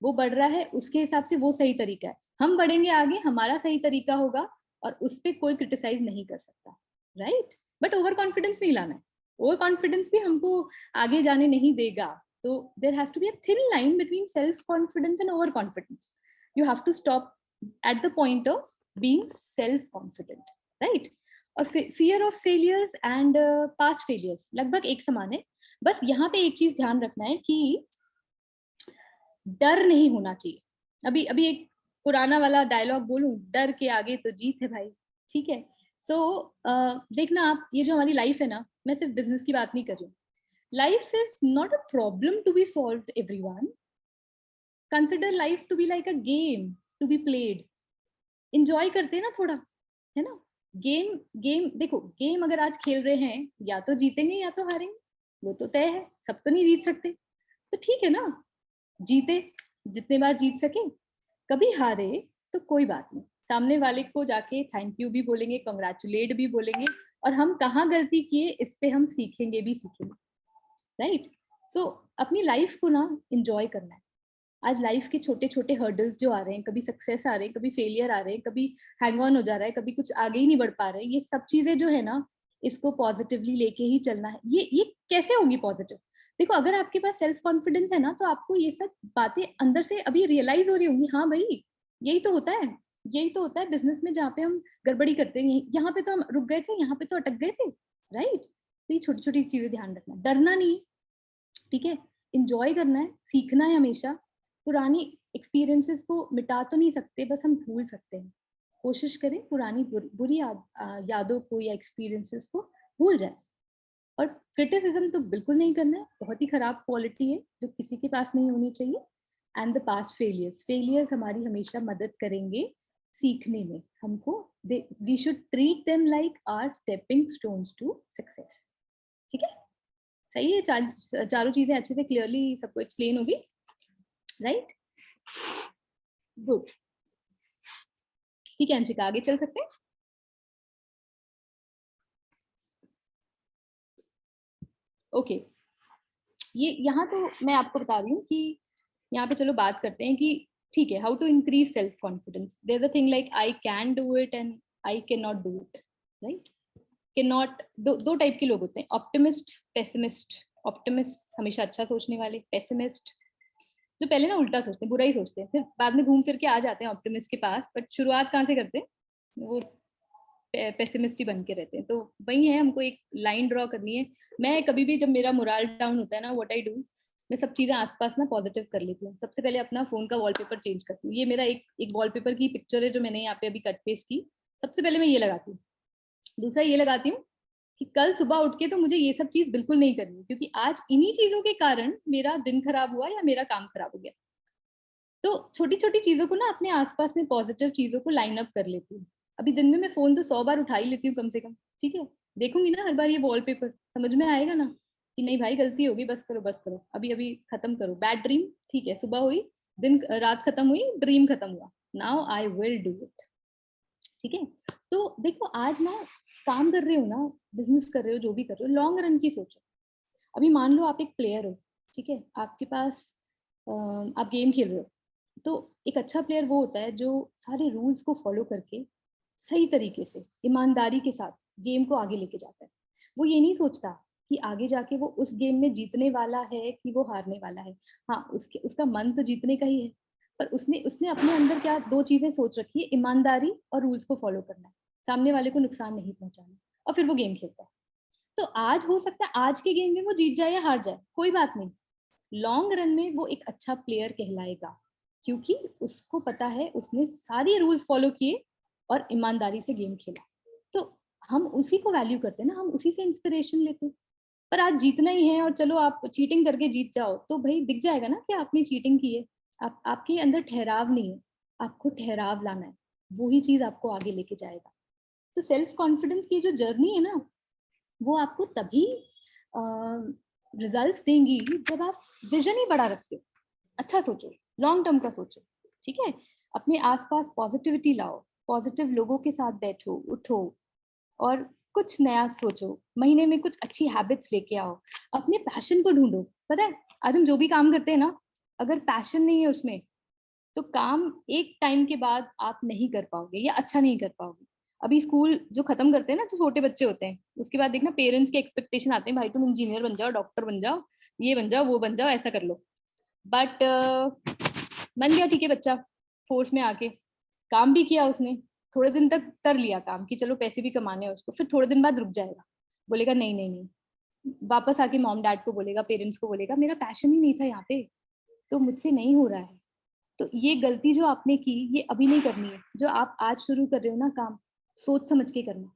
वो बढ़ रहा है उसके हिसाब से, वो सही तरीका है, हम बढ़ेंगे आगे, हमारा सही तरीका होगा, और उस पर कोई क्रिटिसाइज नहीं कर सकता, राइट। बट ओवर कॉन्फिडेंस नहीं लाना है, ओवर कॉन्फिडेंस भी हमको आगे जाने नहीं देगा। तो there has to be a thin line between self confidence and over confidence. You have to stop at the point of being self confident, right? और fear of failures and past failures लगभग एक समान है, बस यहाँ पे एक चीज ध्यान रखना है कि डर नहीं होना चाहिए। अभी अभी एक पुराना वाला डायलॉग बोलूं, डर के आगे तो जीत है भाई, ठीक है? तो देखना आप, ये जो हमारी लाइफ है ना, मैं सिर्फ बिजनेस की बात नहीं कर रही हूँ, life is not a problem to be solved everyone, consider life to be like a game to be played. Enjoy करते हैं ना थोड़ा, है ना? गेम गेम देखो, गेम अगर आज खेल रहे हैं, या तो जीतेंगे या तो हारेंगे, वो तो तय है, सब तो नहीं जीत सकते, तो ठीक है ना, जीते जितने बार जीत सके, कभी हारे तो कोई बात नहीं, सामने वाले को जाके थैंक यू भी बोलेंगे, कंग्रेचुलेट भी बोलेंगे, और हम कहाँ गलती किए इस पे हम सीखेंगे भी सीखेंगे, राइट? सो अपनी लाइफ को ना इंजॉय करना है। आज लाइफ के छोटे छोटे हर्डल्स जो आ रहे हैं, कभी सक्सेस आ रहे हैं, कभी फेलियर आ रहे हैं, कभी हैंग ऑन हो जा रहा है, कभी कुछ आगे ही नहीं बढ़ पा रहे हैं, ये सब चीजें जो है ना, इसको पॉजिटिवली लेके ही चलना है। ये कैसे होगी पॉजिटिव? देखो, अगर आपके पास सेल्फ कॉन्फिडेंस है ना, तो आपको ये सब बातें अंदर से अभी रियलाइज हो रही होंगी, हाँ भाई यही तो होता है, यही तो होता है बिजनेस में, जहाँ पे हम गड़बड़ी करते हैं, यहाँ पे तो हम रुक गए थे, यहाँ पे तो अटक गए थे, राइट? तो ये छोटी छोटी चीजें ध्यान रखना, डरना नहीं, ठीक है? इंजॉय करना है, सीखना है हमेशा। पुरानी एक्सपीरियंसेस को मिटा तो नहीं सकते, बस हम भूल सकते हैं। कोशिश करें पुरानी बुरी यादों को या एक्सपीरियंसेस को भूल जाए। और क्रिटिसिज्म तो बिल्कुल नहीं करना है, बहुत ही खराब क्वालिटी है जो किसी के पास नहीं होनी चाहिए। एंड द पास्ट फेलियर्स हमारी हमेशा मदद करेंगे सीखने में। हमको we should treat them like our stepping stones to success, ठीक है? सही है? चारों चीजें अच्छे से क्लियरली सबको एक्सप्लेन होगी, राइट? गुड, ठीक है अंशिका, आगे चल सकते हैं? ओके, ये यहाँ तो मैं आपको बता रही हूँ कि यहाँ पे चलो बात करते हैं कि ठीक है, how to increase self confidence. There is a thing like I can do it and I can not do it, right? Can not, दो टाइप के लोग होते हैं, ऑप्टिमिस्ट, पेसिमिस्ट। ऑप्टिमिस्ट हमेशा अच्छा सोचने वाले, पेसिमिस्ट जो पहले ना उल्टा सोचते हैं, बुरा ही सोचते हैं, फिर बाद में घूम फिर के आ जाते हैं ऑप्टिमिस्ट के पास, बट शुरुआत कहाँ से करते हैं? वो पेसिमिस्ट ही बन के रहते हैं। तो वही है, हमको एक लाइन ड्रॉ करनी है। मैं कभी भी जब मेरा मोरल डाउन होता है ना, व्हाट आई डू, मैं सब चीजें आसपास ना पॉजिटिव कर लेती हूँ। सबसे पहले अपना फोन का वॉलपेपर चेंज करती हूँ। ये मेरा एक वॉलपेपर की पिक्चर है जो मैंने यहाँ पे अभी कट पेस्ट की। सबसे पहले मैं ये लगाती हूँ। दूसरा ये लगाती हूँ कि कल सुबह उठ के तो मुझे ये सब चीज बिल्कुल नहीं करनी, क्योंकि आज इन्हीं चीजों के कारण मेरा दिन खराब हुआ या मेरा काम खराब हो गया। तो छोटी छोटी चीजों को ना अपने आसपास में पॉजिटिव चीजों को लाइन अप कर लेती हूँ। अभी दिन में मैं फोन तो 100 बार उठा ही लेती हूँ कम से कम, ठीक है? देखूंगी ना हर बार ये वॉलपेपर, समझ में आएगा ना कि नहीं भाई गलती होगी, बस करो बस करो, अभी अभी खत्म करो बैड ड्रीम, ठीक है? सुबह हुई, दिन रात खत्म हुई, ड्रीम खत्म हुआ, now I will do it, ठीक है? तो देखो, आज ना काम कर रहे हो ना, बिजनेस कर रहे हो, जो भी कर रहे हो, लॉन्ग रन की सोचो। अभी मान लो आप एक प्लेयर हो, ठीक है? आपके पास आप गेम खेल रहे हो, तो एक अच्छा प्लेयर वो होता है जो सारे रूल्स को फॉलो करके सही तरीके से ईमानदारी के साथ गेम को आगे लेके जाता है। वो ये नहीं सोचता कि आगे जाके वो उस गेम में जीतने वाला है कि वो हारने वाला है। हाँ, उसका मन तो जीतने का ही है, पर उसने उसने अपने अंदर क्या दो चीजें सोच रखी है, ईमानदारी और रूल्स को फॉलो करना है, सामने वाले को नुकसान नहीं पहुंचाना, और फिर वो गेम खेलता है। तो आज हो सकता है आज के गेम में वो जीत जाए या हार जाए, कोई बात नहीं, लॉन्ग रन में वो एक अच्छा प्लेयर कहलाएगा, क्योंकि उसको पता है उसने सारे रूल्स फॉलो किए और ईमानदारी से गेम खेला। तो हम उसी को वैल्यू करते हैं ना, हम उसी से इंस्पिरेशन लेते हैं। पर आज जीतना ही है और चलो आप चीटिंग करके जीत जाओ, तो भाई दिख जाएगा ना कि आपने चीटिंग की है। आपके अंदर ठहराव नहीं है, आपको ठहराव लाना है, वही चीज आपको आगे लेके जाएगा। तो सेल्फ कॉन्फिडेंस की जो जर्नी है ना, वो आपको तभी रिजल्ट्स देंगी जब आप विजन ही बड़ा रखते हो, अच्छा सोचो, लॉन्ग टर्म का सोचो, ठीक है? अपने आसपास पॉजिटिविटी लाओ, पॉजिटिव लोगों के साथ बैठो उठो, और कुछ नया सोचो, महीने में कुछ अच्छी हैबिट्स लेके आओ, अपने पैशन को ढूंढो। पता है, आज हम जो भी काम करते हैं ना, अगर पैशन नहीं है उसमें, तो काम एक टाइम के बाद आप नहीं कर पाओगे या अच्छा नहीं कर पाओगे। अभी स्कूल जो खत्म करते हैं ना, जो छोटे बच्चे होते हैं, उसके बाद देखना पेरेंट्स के एक्सपेक्टेशन आते हैं, भाई तुम इंजीनियर बन जाओ, डॉक्टर बन जाओ, ये बन जाओ, वो बन जाओ, ऐसा कर लो। बट बन गया, ठीक है, बच्चा फोर्स में आके काम भी किया उसने, थोड़े दिन तक कर लिया काम कि चलो पैसे भी कमाने हैं उसको, फिर थोड़े दिन बाद रुक जाएगा, बोलेगा नहीं नहीं नहीं, वापस आके मॉम डैड को बोलेगा, पेरेंट्स को बोलेगा मेरा पैशन ही नहीं था यहाँ पे, तो मुझसे नहीं हो रहा है। तो ये गलती जो आपने की ये अभी नहीं करनी है। जो आप आज शुरू कर रहे हो ना काम, सोच समझ के करना।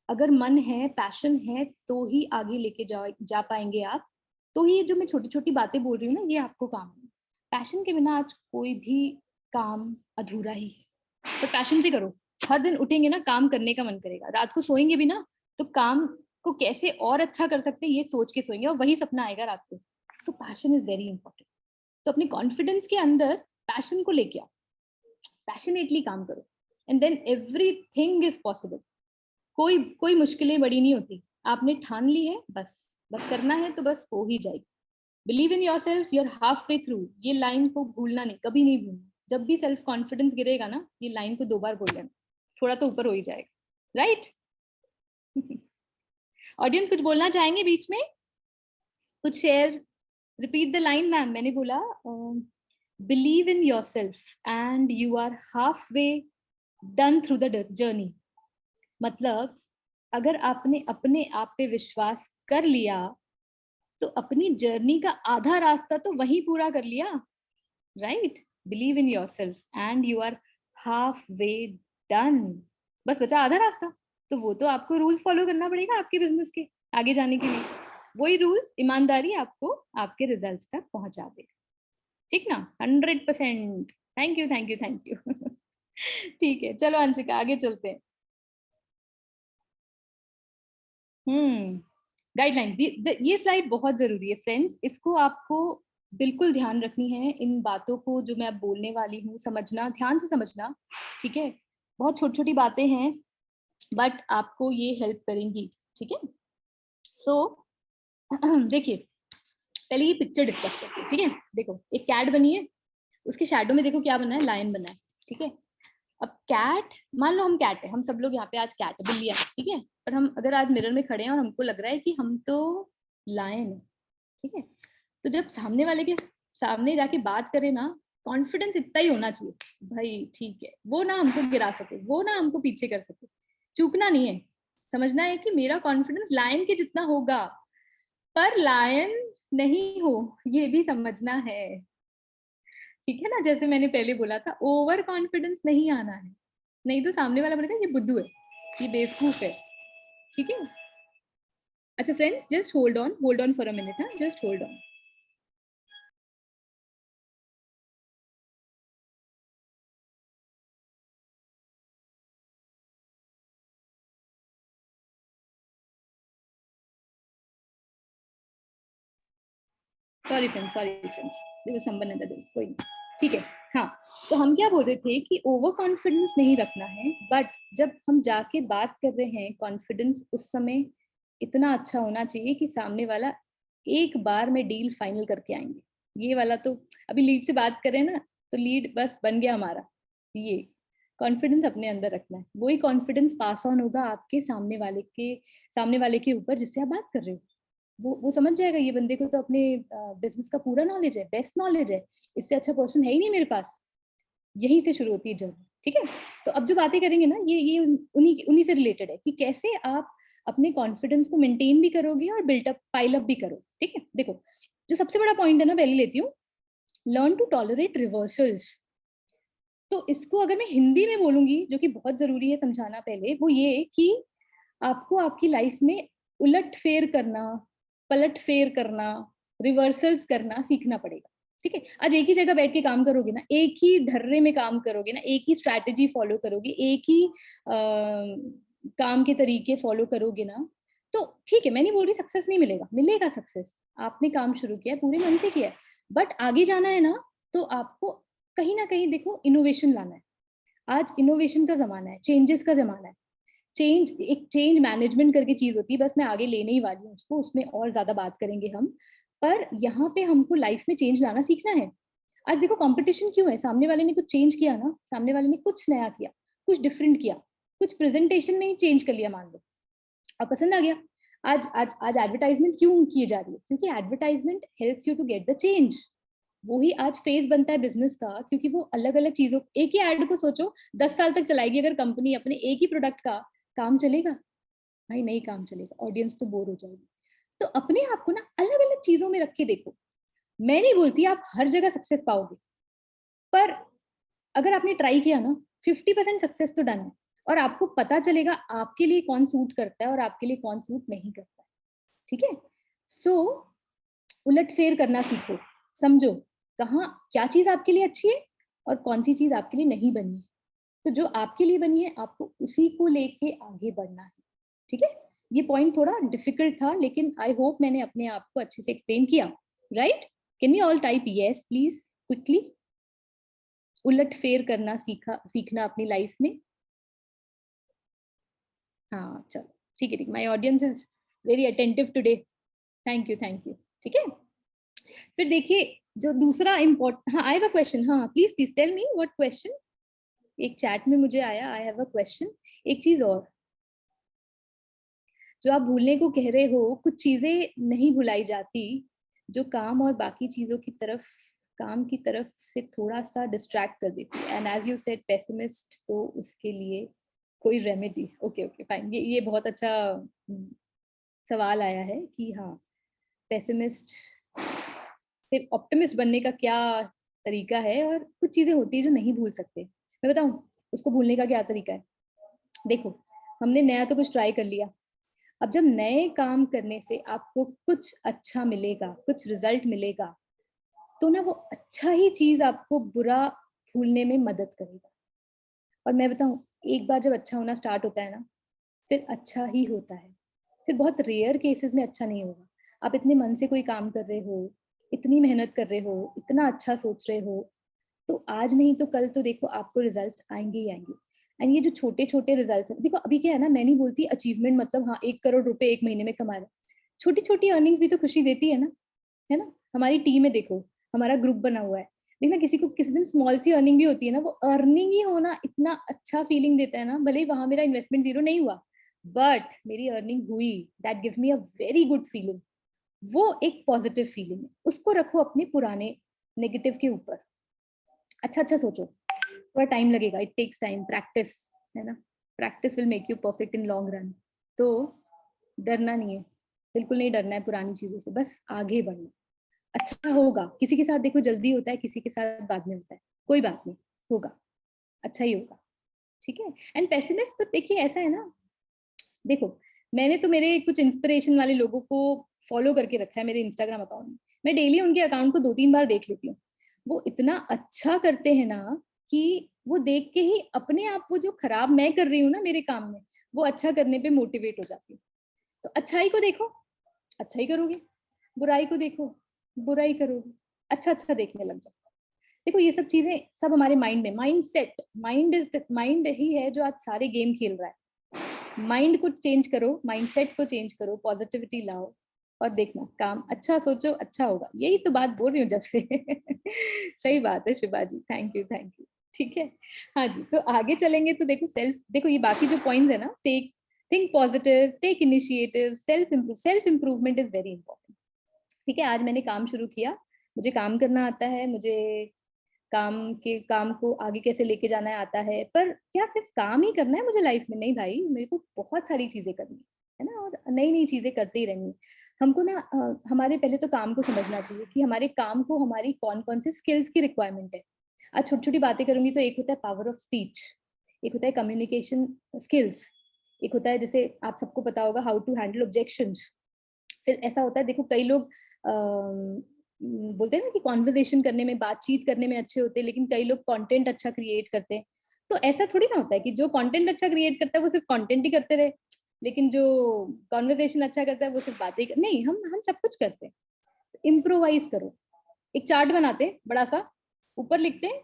अगर मन है, पैशन है, तो ही आगे लेके जा पाएंगे आप। तो ही ये जो मैं छोटी छोटी बातें बोल रही हूँ ना, ये आपको काम है। पैशन के बिना आज कोई भी काम अधूरा ही है। तो पैशन से करो। हर दिन उठेंगे ना, काम करने का मन करेगा। रात को सोएंगे भी ना, तो काम को कैसे और अच्छा कर सकते हैं ये सोच के सोएंगे, और वही सपना आएगा रात को। तो पैशन इज वेरी इंपॉर्टेंट। तो अपने कॉन्फिडेंस के अंदर पैशन को लेके आओ, पैशनेटली काम करो, and then everything is possible. कोई कोई मुश्किलें बड़ी नहीं होती। आपने ठान ली है, बस बस करना है तो बस हो ही जाएगी। Believe in your self, you're half way through. ये लाइन को भूलना नहीं, कभी नहीं भूलना। जब भी सेल्फ कॉन्फिडेंस गिरेगा ना, ये लाइन को 2 बार बोल लेना, थोड़ा तो ऊपर हो ही जाएगा, राइट? ऑडियंस कुछ बोलना चाहेंगे बीच में? कुछ share, repeat the line. Ma'am मैंने बोला believe in your self and you are half way done through the journey. मतलब अगर आपने अपने आप पे विश्वास कर लिया तो अपनी जर्नी का आधा रास्ता तो वहीं पूरा कर लिया, right? Believe in your self and you are half way done. बस बचा आधा रास्ता। तो वो तो आपको रूल्स फॉलो करना पड़ेगा आपके बिजनेस के आगे जाने के लिए। वही रूल्स, ईमानदारी आपको आपके रिजल्ट्स तक पहुंचा देगा, ठीक ना? 100%। Thank you thank you thank you. ठीक है, चलो अंशिका आगे चलते हैं। गाइडलाइंस, ये स्लाइड बहुत जरूरी है फ्रेंड्स। इसको आपको बिल्कुल ध्यान रखनी है। इन बातों को जो मैं अब बोलने वाली हूँ समझना, ध्यान से समझना, ठीक है? बहुत छोटी छोटी बातें हैं बट आपको ये हेल्प करेंगी, ठीक है? सो देखिए, पहले ये पिक्चर डिस्कस करते हैं, ठीक है? देखो एक कैट बनी है, उसके शैडो में देखो क्या बना है, लायन बना है, ठीक है? अब कैट, मान लो हम कैट है, हम सब लोग यहाँ पे आज कैट है, बिल्लियां, ठीक है? पर हम अगर आज मिरर में खड़े हैं और हमको लग रहा है कि हम तो लायन है, ठीक है? तो जब सामने वाले के सामने जाके बात करें ना, कॉन्फिडेंस इतना ही होना चाहिए भाई, ठीक है? वो ना हमको गिरा सके, वो ना हमको पीछे कर सके, चूकना नहीं है। समझना है कि मेरा कॉन्फिडेंस लायन के जितना होगा, पर लायन नहीं हो, ये भी समझना है, ठीक है ना? जैसे मैंने पहले बोला था, ओवर कॉन्फिडेंस नहीं आना है, नहीं तो सामने वाला बोलेगा ये बुद्धू है, ये बेवकूफ है, ठीक है? अच्छा friends, just hold on for a minute, हाँ, just hold on. Sorry friends, there was someone other, कोई नहीं, ठीक है? हाँ, तो हम क्या बोल रहे थे कि ओवर कॉन्फिडेंस नहीं रखना है, बट जब हम जाके बात कर रहे हैं, कॉन्फिडेंस उस समय इतना अच्छा होना चाहिए कि सामने वाला एक बार में डील फाइनल करके आएंगे। ये वाला तो अभी लीड से बात करें ना, तो लीड बस बन गया हमारा। ये कॉन्फिडेंस अपने अंदर रखना है, वही कॉन्फिडेंस पास ऑन होगा आपके सामने वाले के ऊपर जिससे आप बात कर रहे हो। वो समझ जाएगा ये बंदे को तो अपने बिजनेस का पूरा नॉलेज है, बेस्ट नॉलेज है, इससे अच्छा पर्सन है ही नहीं मेरे पास। यहीं से शुरू होती है जर्नी, ठीक है? तो अब जो बातें करेंगे ना, ये उन्हीं उन्हीं से रिलेटेड है कि कैसे आप अपने कॉन्फिडेंस को मेंटेन भी करोगे और बिल्टअप पाइल अप भी करो, ठीक है? देखो, जो सबसे बड़ा पॉइंट है ना, पहले लेती हूँ, लर्न टू टॉलरेट रिवर्सल्स। तो इसको अगर मैं हिंदी में बोलूंगी, जो कि बहुत जरूरी है समझाना पहले, वो ये कि आपको आपकी लाइफ में उलट फेर करना, पलट फेर करना, रिवर्सल्स करना सीखना पड़ेगा, ठीक है? आज एक ही जगह बैठ के काम करोगे ना, एक ही ढर्रे में काम करोगे ना, एक ही स्ट्रैटेजी फॉलो करोगे, एक ही काम के तरीके फॉलो करोगे ना, तो ठीक है, मैं नहीं बोल रही सक्सेस नहीं मिलेगा, मिलेगा सक्सेस। आपने काम शुरू किया है, पूरे मन से किया है, बट आगे जाना है ना, तो आपको कहीं ना कहीं देखो इनोवेशन लाना है। आज इनोवेशन का जमाना है, चेंजेस का जमाना है। चेंज मैनेजमेंट करके चीज होती है, बस मैं आगे लेने ही वाली हूँ उसको, उसमें और ज्यादा बात करेंगे हम। पर यहाँ पे हमको लाइफ में चेंज लाना सीखना है। आज देखो कंपटीशन क्यों है? सामने वाले ने कुछ चेंज किया ना, सामने वाले ने कुछ नया किया, कुछ डिफरेंट किया, कुछ प्रेजेंटेशन में ही चेंज कर लिया, मान लो, और पसंद आ गया। आज आज आज एडवर्टाइजमेंट क्यों की जा रही है? क्योंकि advertisement helps you to get the change. वही आज फेस बनता है बिजनेस का, क्योंकि वो अलग अलग चीजों, एक ही एड को सोचो 10 साल तक चलाएगी अगर कंपनी अपने एक ही प्रोडक्ट का, काम चलेगा भाई? नहीं काम चलेगा, ऑडियंस तो बोर हो जाएगी। तो अपने आप को ना अलग अलग चीजों में रख के देखो। मैं नहीं बोलती आप हर जगह सक्सेस पाओगे, पर अगर आपने ट्राई किया ना, 50% सक्सेस तो डन है, और आपको पता चलेगा आपके लिए कौन सूट करता है और आपके लिए कौन सूट नहीं करता है। ठीक है? सो उलटफेर करना सीखो, समझो कहाँ क्या चीज आपके लिए अच्छी है और कौन सी चीज आपके लिए नहीं बनी है। तो जो आपके लिए बनी है आपको उसी को लेके आगे बढ़ना है। ठीक है? ये पॉइंट थोड़ा डिफिकल्ट था, लेकिन आई होप मैंने अपने आप को अच्छे से एक्सप्लेन किया। Right? Can you all type yes please quickly? उलट फेर करना सीखना अपनी लाइफ में। हाँ चलो ठीक है, ठीक। My audience is very attentive today. Thank you, thank you. ठीक है, फिर देखिए जो दूसरा इम्पोर्टेंट, हाँ आई हैव अ क्वेश्चन। हाँ please please tell me what question. एक चैट में मुझे आया, आई हैव अ क्वेश्चन। एक चीज और, जो आप भूलने को कह रहे हो, कुछ चीजें नहीं भुलाई जाती जो काम और बाकी चीजों की तरफ, काम की तरफ से थोड़ा सा डिस्ट्रैक्ट कर देती है। And as you said pessimist, तो उसके लिए कोई रेमेडी? Okay okay fine. ये बहुत अच्छा सवाल आया है कि हाँ, पेसिमिस्ट से ऑप्टिमिस्ट बनने का क्या तरीका है, और कुछ चीजें होती है जो नहीं भूल सकते। मैं बताऊं उसको भूलने का क्या तरीका है? देखो, हमने नया तो कुछ ट्राई कर लिया, अब जब नए काम करने से आपको कुछ अच्छा मिलेगा, कुछ रिजल्ट मिलेगा, तो ना वो अच्छा ही चीज आपको बुरा भूलने में मदद करेगा। और मैं बताऊं, एक बार जब अच्छा होना स्टार्ट होता है ना, फिर अच्छा ही होता है। फिर बहुत रेयर केसेस में अच्छा नहीं होगा। आप इतने मन से कोई काम कर रहे हो, इतनी मेहनत कर रहे हो, इतना अच्छा सोच रहे हो, तो आज नहीं तो कल तो देखो आपको रिजल्ट आएंगे ही आएंगे। एंड ये जो छोटे छोटे रिजल्ट है, देखो अभी क्या है ना, मैं नहीं बोलती अचीवमेंट मतलब हाँ 1 करोड़ रुपए एक महीने में कमा रहे, छोटी छोटी अर्निंग भी तो खुशी देती है ना। है ना? हमारी टीम में देखो, हमारा ग्रुप बना हुआ है, देखना किसी को किसी दिन स्मॉल सी अर्निंग भी होती है ना, वो अर्निंग ही होना इतना अच्छा फीलिंग देता है ना। भले ही वहां मेरा इन्वेस्टमेंट जीरो नहीं हुआ, बट मेरी अर्निंग हुई, that give me a very good feeling. वो एक पॉजिटिव फीलिंग है, उसको रखो अपने पुराने नेगेटिव के ऊपर। अच्छा अच्छा सोचो, थोड़ा टाइम लगेगा, इट टेक्स टाइम, प्रैक्टिस, है ना? Practice will make you perfect in long run. तो डरना नहीं है, बिल्कुल नहीं डरना है पुरानी चीजों से, बस आगे बढ़ना। अच्छा होगा, किसी के साथ देखो जल्दी होता है, किसी के साथ बाद में होता है, कोई बात नहीं, होगा, अच्छा ही होगा। ठीक है? एंड पेसिमिस्ट तो देखिए ऐसा है ना, देखो मैंने तो मेरे कुछ इंस्पिरेशन वाले लोगों को फॉलो करके रखा है मेरे इंस्टाग्राम अकाउंट में। मैं डेली उनके अकाउंट को 2-3 बार देख लेती हूँ। वो इतना अच्छा करते हैं ना, कि वो देख के ही अपने आप, वो जो खराब मैं कर रही हूँ ना मेरे काम में, वो अच्छा करने पे मोटिवेट हो जाती हूँ। तो अच्छाई को देखो, अच्छा ही करोगे, बुराई को देखो, बुराई करोगे, अच्छा अच्छा देखने लग जाओ। देखो ये सब चीजें सब हमारे माइंड में, माइंड सेट, माइंड ही है जो आज सारे गेम खेल रहा है। माइंड को चेंज करो, माइंडसेट को चेंज करो, पॉजिटिविटी लाओ, और देखना काम अच्छा सोचो अच्छा होगा। यही तो बात बोल रही हूँ जब से। सही बात है Shiva ji, thank you thank you. ठीक है, हाँ जी, तो आगे चलेंगे तो देखो देखो ये बाकी जो पॉइंट्स है ना, think positive, take initiative, self improvement is very important. ठीक है, आज मैंने काम शुरू किया, मुझे काम करना आता है, मुझे काम को आगे कैसे लेके जाना है आता है, पर क्या सिर्फ काम ही करना है मुझे लाइफ में? नहीं भाई, मेरे को बहुत सारी चीजें करनी है ना, और नई नई चीजें करते ही रहनी है। हमको ना हमारे पहले तो काम को समझना चाहिए कि हमारे काम को हमारी कौन कौन से स्किल्स की रिक्वायरमेंट है। आज छोटी छोटी बातें करूंगी तो एक होता है पावर ऑफ स्पीच, एक होता है कम्युनिकेशन स्किल्स, एक होता है जैसे आप सबको पता होगा हाउ टू हैंडल ऑब्जेक्शन। फिर ऐसा होता है, देखो कई लोग बोलते हैं ना कि कॉन्वर्जेशन करने में, बातचीत करने में अच्छे होते हैं, लेकिन कई लोग कंटेंट अच्छा क्रिएट करते हैं। तो ऐसा थोड़ी ना होता है कि जो कंटेंट अच्छा क्रिएट करता है वो सिर्फ कंटेंट ही करते रहे, लेकिन जो कॉन्वर्जेशन अच्छा करता है वो सिर्फ बातें नहीं, हम सब कुछ करते हैं। इम्प्रोवाइज करो, एक चार्ट बनाते हैं बड़ा सा, ऊपर लिखते हैं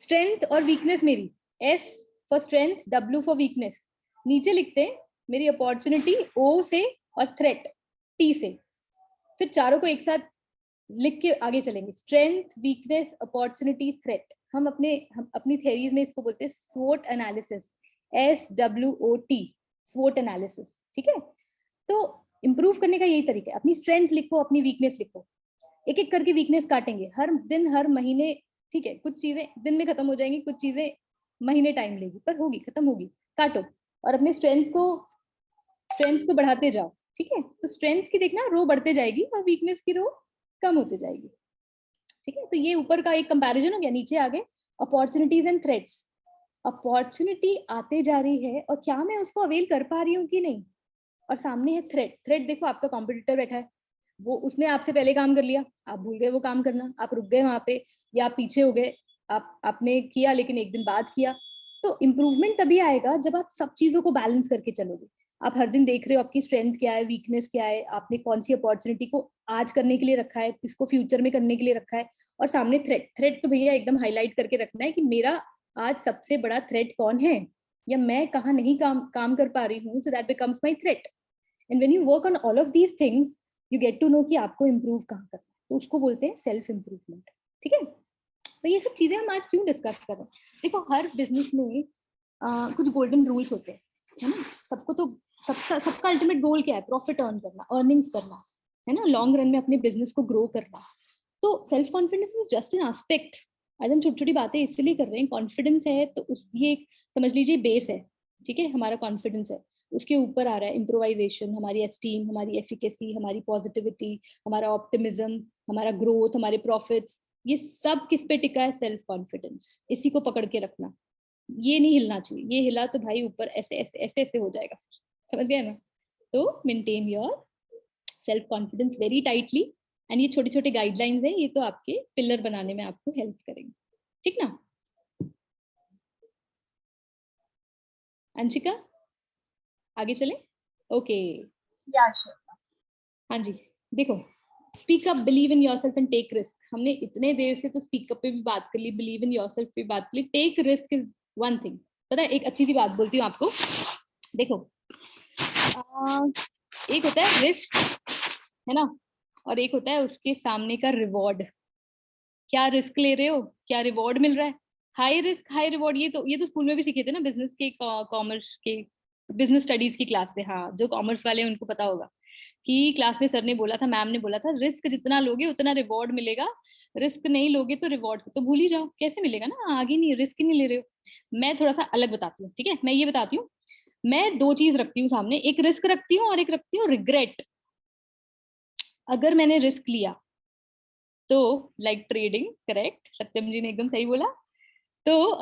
स्ट्रेंथ और वीकनेस मेरी, S for strength, W for weakness. नीचे लिखते हैं मेरी अपॉर्चुनिटी, ओ से, और थ्रेट, टी से। फिर चारों को एक साथ लिख के आगे चलेंगे, स्ट्रेंथ, वीकनेस, अपॉर्चुनिटी, थ्रेट। हम अपनी थ्योरीज में इसको बोलते हैं स्वोट एनालिसिस, SWOT, स्वोट एनालिसिस। ठीक है? तो इंप्रूव करने का यही तरीका है, अपनी स्ट्रेंथ लिखो, अपनी वीकनेस लिखो। एक एक करके वीकनेस काटेंगे हर दिन हर महीने, ठीक है। कुछ चीजें दिन में खत्म हो जाएंगी, कुछ चीजें महीने टाइम लेगी, पर होगी, खत्म होगी। काटो और अपने स्ट्रेंथ्स को बढ़ाते जाओ, ठीक है। तो स्ट्रेंथ्स की देखना रो बढ़ते जाएगी और वीकनेस की रो कम होते जाएगी, ठीक है। तो ये ऊपर का एक कंपैरिजन हो गया। नीचे आ गए अपॉर्चुनिटीज एंड थ्रेट्स। अपॉर्चुनिटी आते जा रही है और क्या मैं उसको अवेल कर पा रही हूँ कि नहीं, और सामने है थ्रेट। थ्रेट देखो, आपका कॉम्पिटिटर बैठा है, वो उसने आपसे पहले काम कर लिया, आप भूल गए वो काम करना, आप रुक गए वहां पे या आप पीछे हो गए, आपने किया लेकिन एक दिन बाद किया। तो इम्प्रूवमेंट तभी आएगा जब आप सब चीजों को बैलेंस करके चलोगे। आप हर दिन देख रहे हो आपकी स्ट्रेंथ क्या है, वीकनेस क्या है, आपने कौन सी अपॉर्चुनिटी को आज करने के लिए रखा है, किसको फ्यूचर में करने के लिए रखा है, और सामने थ्रेट। थ्रेट तो भैया एकदम हाईलाइट करके रखना है कि मेरा आज सबसे बड़ा थ्रेट कौन है, या मैं कहाँ नहीं काम कर पा रही हूँ, so that becomes my threat. And when you work on all of these things you get to know कि आपको इम्प्रूव कहाँ करना है। तो उसको बोलते हैं सेल्फ इम्प्रूवमेंट, ठीक है। तो ये सब चीजें हम आज क्यों डिस्कस कर रहे हैं? देखो, हर बिजनेस में कुछ गोल्डन रूल्स होते हैं, है ना। सबको तो सबका अल्टीमेट गोल क्या है? प्रॉफिट अर्न करना, अर्निंग्स करना, है ना, लॉन्ग रन में अपने बिजनेस को ग्रो करना। तो self confidence is just an aspect. आज हम छोटी छोटी बातें इसलिए कर रहे हैं, कॉन्फिडेंस है तो उस ये समझ लीजिए बेस है, ठीक है, हमारा कॉन्फिडेंस है। उसके ऊपर आ रहा है इम्प्रोवाइजेशन, हमारी एस्टीम, हमारी एफिकेसी, हमारी पॉजिटिविटी, हमारा ऑप्टिमिज्म, हमारा ग्रोथ, हमारे प्रॉफिट्स। ये सब किस पे टिका है? Self confidence. इसी को पकड़ के रखना, ये नहीं हिलना चाहिए। ये हिला तो भाई ऊपर ऐसे ऐसे ऐसे ऐसे हो जाएगा, समझ गए ना। तो maintain your self confidence very tightly. And ये छोटे छोटे गाइडलाइंस हैं, ये तो आपके पिलर बनाने में आपको हेल्प करेंगे, ठीक ना। अंशिका, आगे चले? ओके। या श्योर। हाँ जी, देखो, speak up, believe in yourself and take risk. हमने इतने देर से तो स्पीक अप पे भी बात कर ली, बिलीव इन योरसेल्फ पे बात कर ली, take risk is one thing. पता है, एक अच्छी सी बात बोलती हूँ आपको। देखो, एक होता है रिस्क, है ना, और एक होता है उसके सामने का रिवॉर्ड। क्या रिस्क ले रहे हो, क्या रिवॉर्ड मिल रहा है? हाई रिस्क हाई रिवॉर्ड, ये तो स्कूल में भी सीखे थे ना, बिजनेस के, कॉमर्स के, बिजनेस स्टडीज की क्लास में। हाँ, जो कॉमर्स वाले हैं उनको पता होगा कि क्लास में सर ने बोला था, मैम ने बोला था, रिस्क जितना लोगे उतना रिवॉर्ड मिलेगा, रिस्क नहीं लोगे तो रिवॉर्ड तो भूल ही जाओ, कैसे मिलेगा ना, आगे नहीं, रिस्क ही नहीं ले रहे हो। मैं थोड़ा सा अलग बताती हूँ, ठीक है। मैं ये बताती हूँ, मैं दो चीज रखती हूँ सामने, एक रिस्क रखती हूँ और एक रखती हूँ रिग्रेट। अगर मैंने रिस्क लिया तो, लाइक ट्रेडिंग, करेक्ट, सत्यम जी ने एकदम सही बोला। तो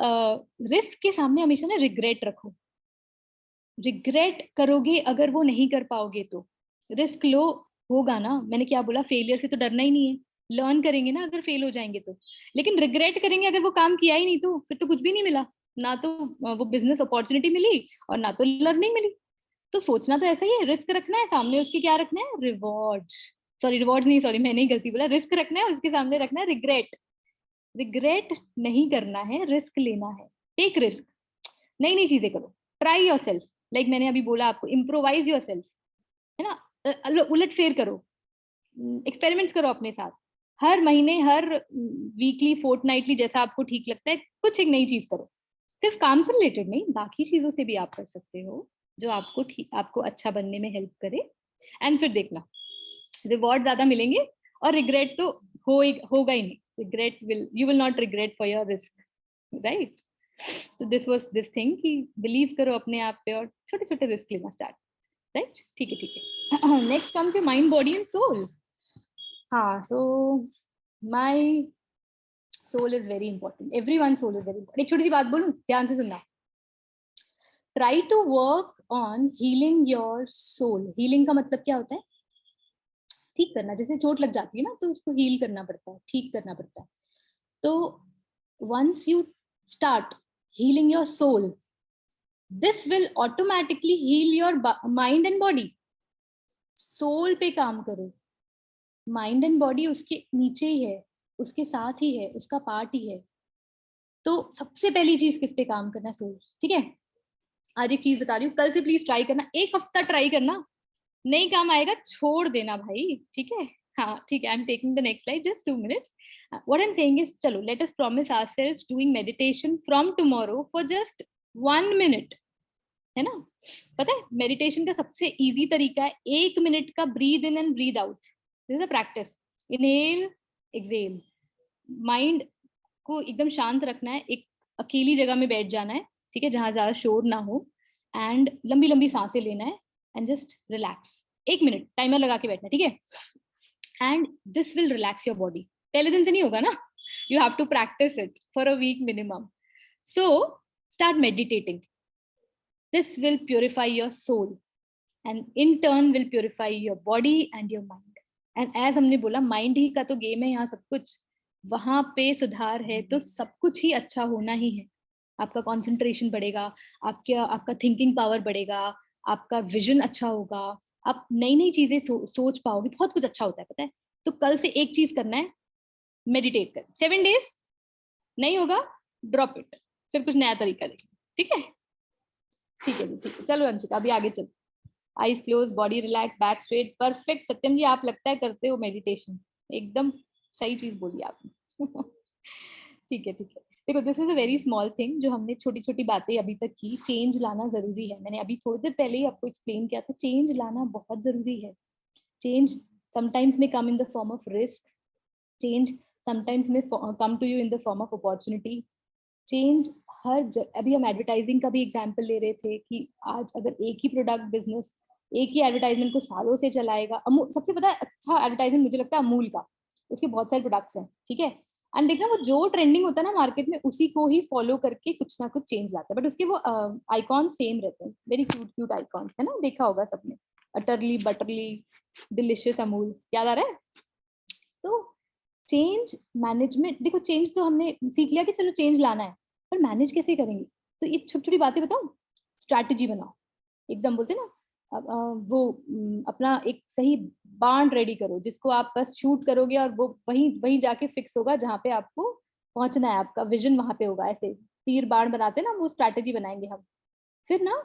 रिस्क के सामने हमेशा ना रिग्रेट रखो। रिग्रेट करोगे अगर वो नहीं कर पाओगे तो। रिस्क लो, होगा ना, मैंने क्या बोला, फेलियर से तो डरना ही नहीं है, लर्न करेंगे ना अगर फेल हो जाएंगे तो। लेकिन रिग्रेट करेंगे अगर वो काम किया ही नहीं तो फिर तो कुछ भी नहीं मिला, ना तो वो बिजनेस अपॉर्चुनिटी मिली और ना तो लर्निंग मिली। तो सोचना तो ऐसा ही है, रिस्क रखना है, सामने उसके क्या रखना है? रिवॉर्ड। सॉरी, रिवॉर्ड नहीं, सॉरी मैंने ही गलती बोला, रिस्क रखना है, उसके सामने रखना है रिग्रेट। रिग्रेट नहीं करना है, रिस्क लेना है। टेक रिस्क, नई नई चीजें करो, ट्राई योर सेल्फ। लाइक मैंने अभी बोला आपको, इम्प्रोवाइज योर सेल्फ, है ना, उलट फेर करो, एक्सपेरिमेंट्स करो अपने साथ। हर महीने, हर वीकली, फोर्टनाइटली, जैसा आपको ठीक लगता है, कुछ एक नई चीज करो। सिर्फ काम से रिलेटेड नहीं, बाकी चीजों से भी आप कर सकते हो जो आपको अच्छा बनने में हेल्प करे। एंड फिर देखना, रिवॉर्ड ज्यादा मिलेंगे और रिग्रेट तो होगा ही नहीं। Regret you will not regret for your risk, right. तो दिस वाज दिस थिंग कि बिलीव करो अपने आप पे और छोटे छोटे रिस्क लेना स्टार्ट, राइट, ठीक है, ठीक है। Next comes your mind, body and soul. हाँ, so my soul is very important, everyone soul is very important. एक छोटी सी बात बोलूं, ध्यान से सुनना। Try to work on healing your soul. Healing का मतलब क्या होता है? ठीक करना। जैसे चोट लग जाती है ना, तो उसको हील करना पड़ता है, ठीक करना पड़ता है। तो once you start healing your soul, this will automatically heal your mind and body. Soul पे काम करो, माइंड एंड बॉडी उसके नीचे ही है, उसके साथ ही है, उसका पार्ट ही है। तो सबसे पहली चीज किस पे काम करना है? सोल, ठीक है। आज एक चीज बता रही हूँ, कल से प्लीज ट्राई करना, एक हफ्ता ट्राई करना, नहीं काम आएगा छोड़ देना भाई, ठीक है। हाँ ठीक है, I am taking the next slide, just 2 minutes. What I'm saying is, चलो let us promise ourselves doing meditation from tomorrow for just 1 minute, है ना। पता है, मेडिटेशन का सबसे इजी तरीका है 1 मिनट का breathe in and breathe out. This is a practice. Inhale, exhale. Mind को एकदम शांत रखना है, एक अकेली जगह में बैठ जाना है, ठीक है, जहां ज्यादा शोर ना हो, एंड लंबी लंबी सांसें लेना है, and just relax. 1 minute timer लगा के बैठना, ठीक है, and this will relax your body. पहले दिन से नहीं होगा ना, you have to practise it for a week minimum. So start meditating, this will purify your soul and in turn will purify your body and your mind. And as हमने बोला, mind ही का तो गेम है यहाँ सब कुछ, वहां पे सुधार है तो सब कुछ ही अच्छा होना ही है। आपका कंसंट्रेशन बढ़ेगा, आपका थिंकिंग पावर बढ़ेगा, आपका विजन अच्छा होगा, आप नई नई चीजें सोच पाओगे, बहुत कुछ अच्छा होता है, पता है। तो कल से एक चीज करना है, मेडिटेट कर 7 डेज, नहीं होगा ड्रॉप इट, फिर कुछ नया तरीका देखें, ठीक है। ठीक है जी, ठीक है, चलो अंशिका अभी आगे चलो। Eyes close, body relax, back straight, perfect. Satyam ji आप लगता है करते हो मेडिटेशन, एकदम सही चीज बोली आपने। ठीक है, ठीक है। देखो this is a very small thing, जो हमने छोटी छोटी बातें अभी तक की। चेंज लाना जरूरी है, मैंने अभी थोड़ी देर पहले ही आपको एक्सप्लेन किया था, चेंज लाना बहुत जरूरी है। Change sometimes may come in the form of risk, change sometimes may come to you in the form of opportunity. Change अभी हम एडवर्टाइजिंग का भी एग्जाम्पल ले रहे थे कि आज अगर एक ही प्रोडक्ट बिजनेस, एक ही एडवर्टाइजमेंट को सालों से चलाएगा, अमूल सबसे पता है अच्छा एडवर्टाइजमेंट मुझे लगता है अमूल का, उसके बहुत सारे प्रोडक्ट्स हैं, ठीक है। एंड देखना वो जो ट्रेंडिंग होता है ना मार्केट में, उसी को ही फॉलो करके कुछ ना कुछ चेंज लाता है, बट उसके वो आइकॉन सेम रहते हैं, वेरी क्यूट क्यूट आइकॉन्स, है ना, देखा होगा सबने, अटरली बटरली डिलिशियस अमूल, याद आ रहा है। तो चेंज मैनेजमेंट, देखो चेंज तो हमने सीख लिया कि चलो चेंज लाना है, पर मैनेज कैसे करेंगे, तो ये छोटी छोटी बातें बताओ, स्ट्रैटेजी बनाओ, एकदम बोलते ना अपना एक सही बाण रेडी करो, जिसको आप बस शूट करोगे और वो वहीं वहीं जाके फिक्स होगा जहाँ पे आपको पहुंचना है, आपका विजन वहां पे होगा। ऐसे तीर बाण बनाते ना, वो स्ट्रैटेजी बनाएंगे हम। फिर ना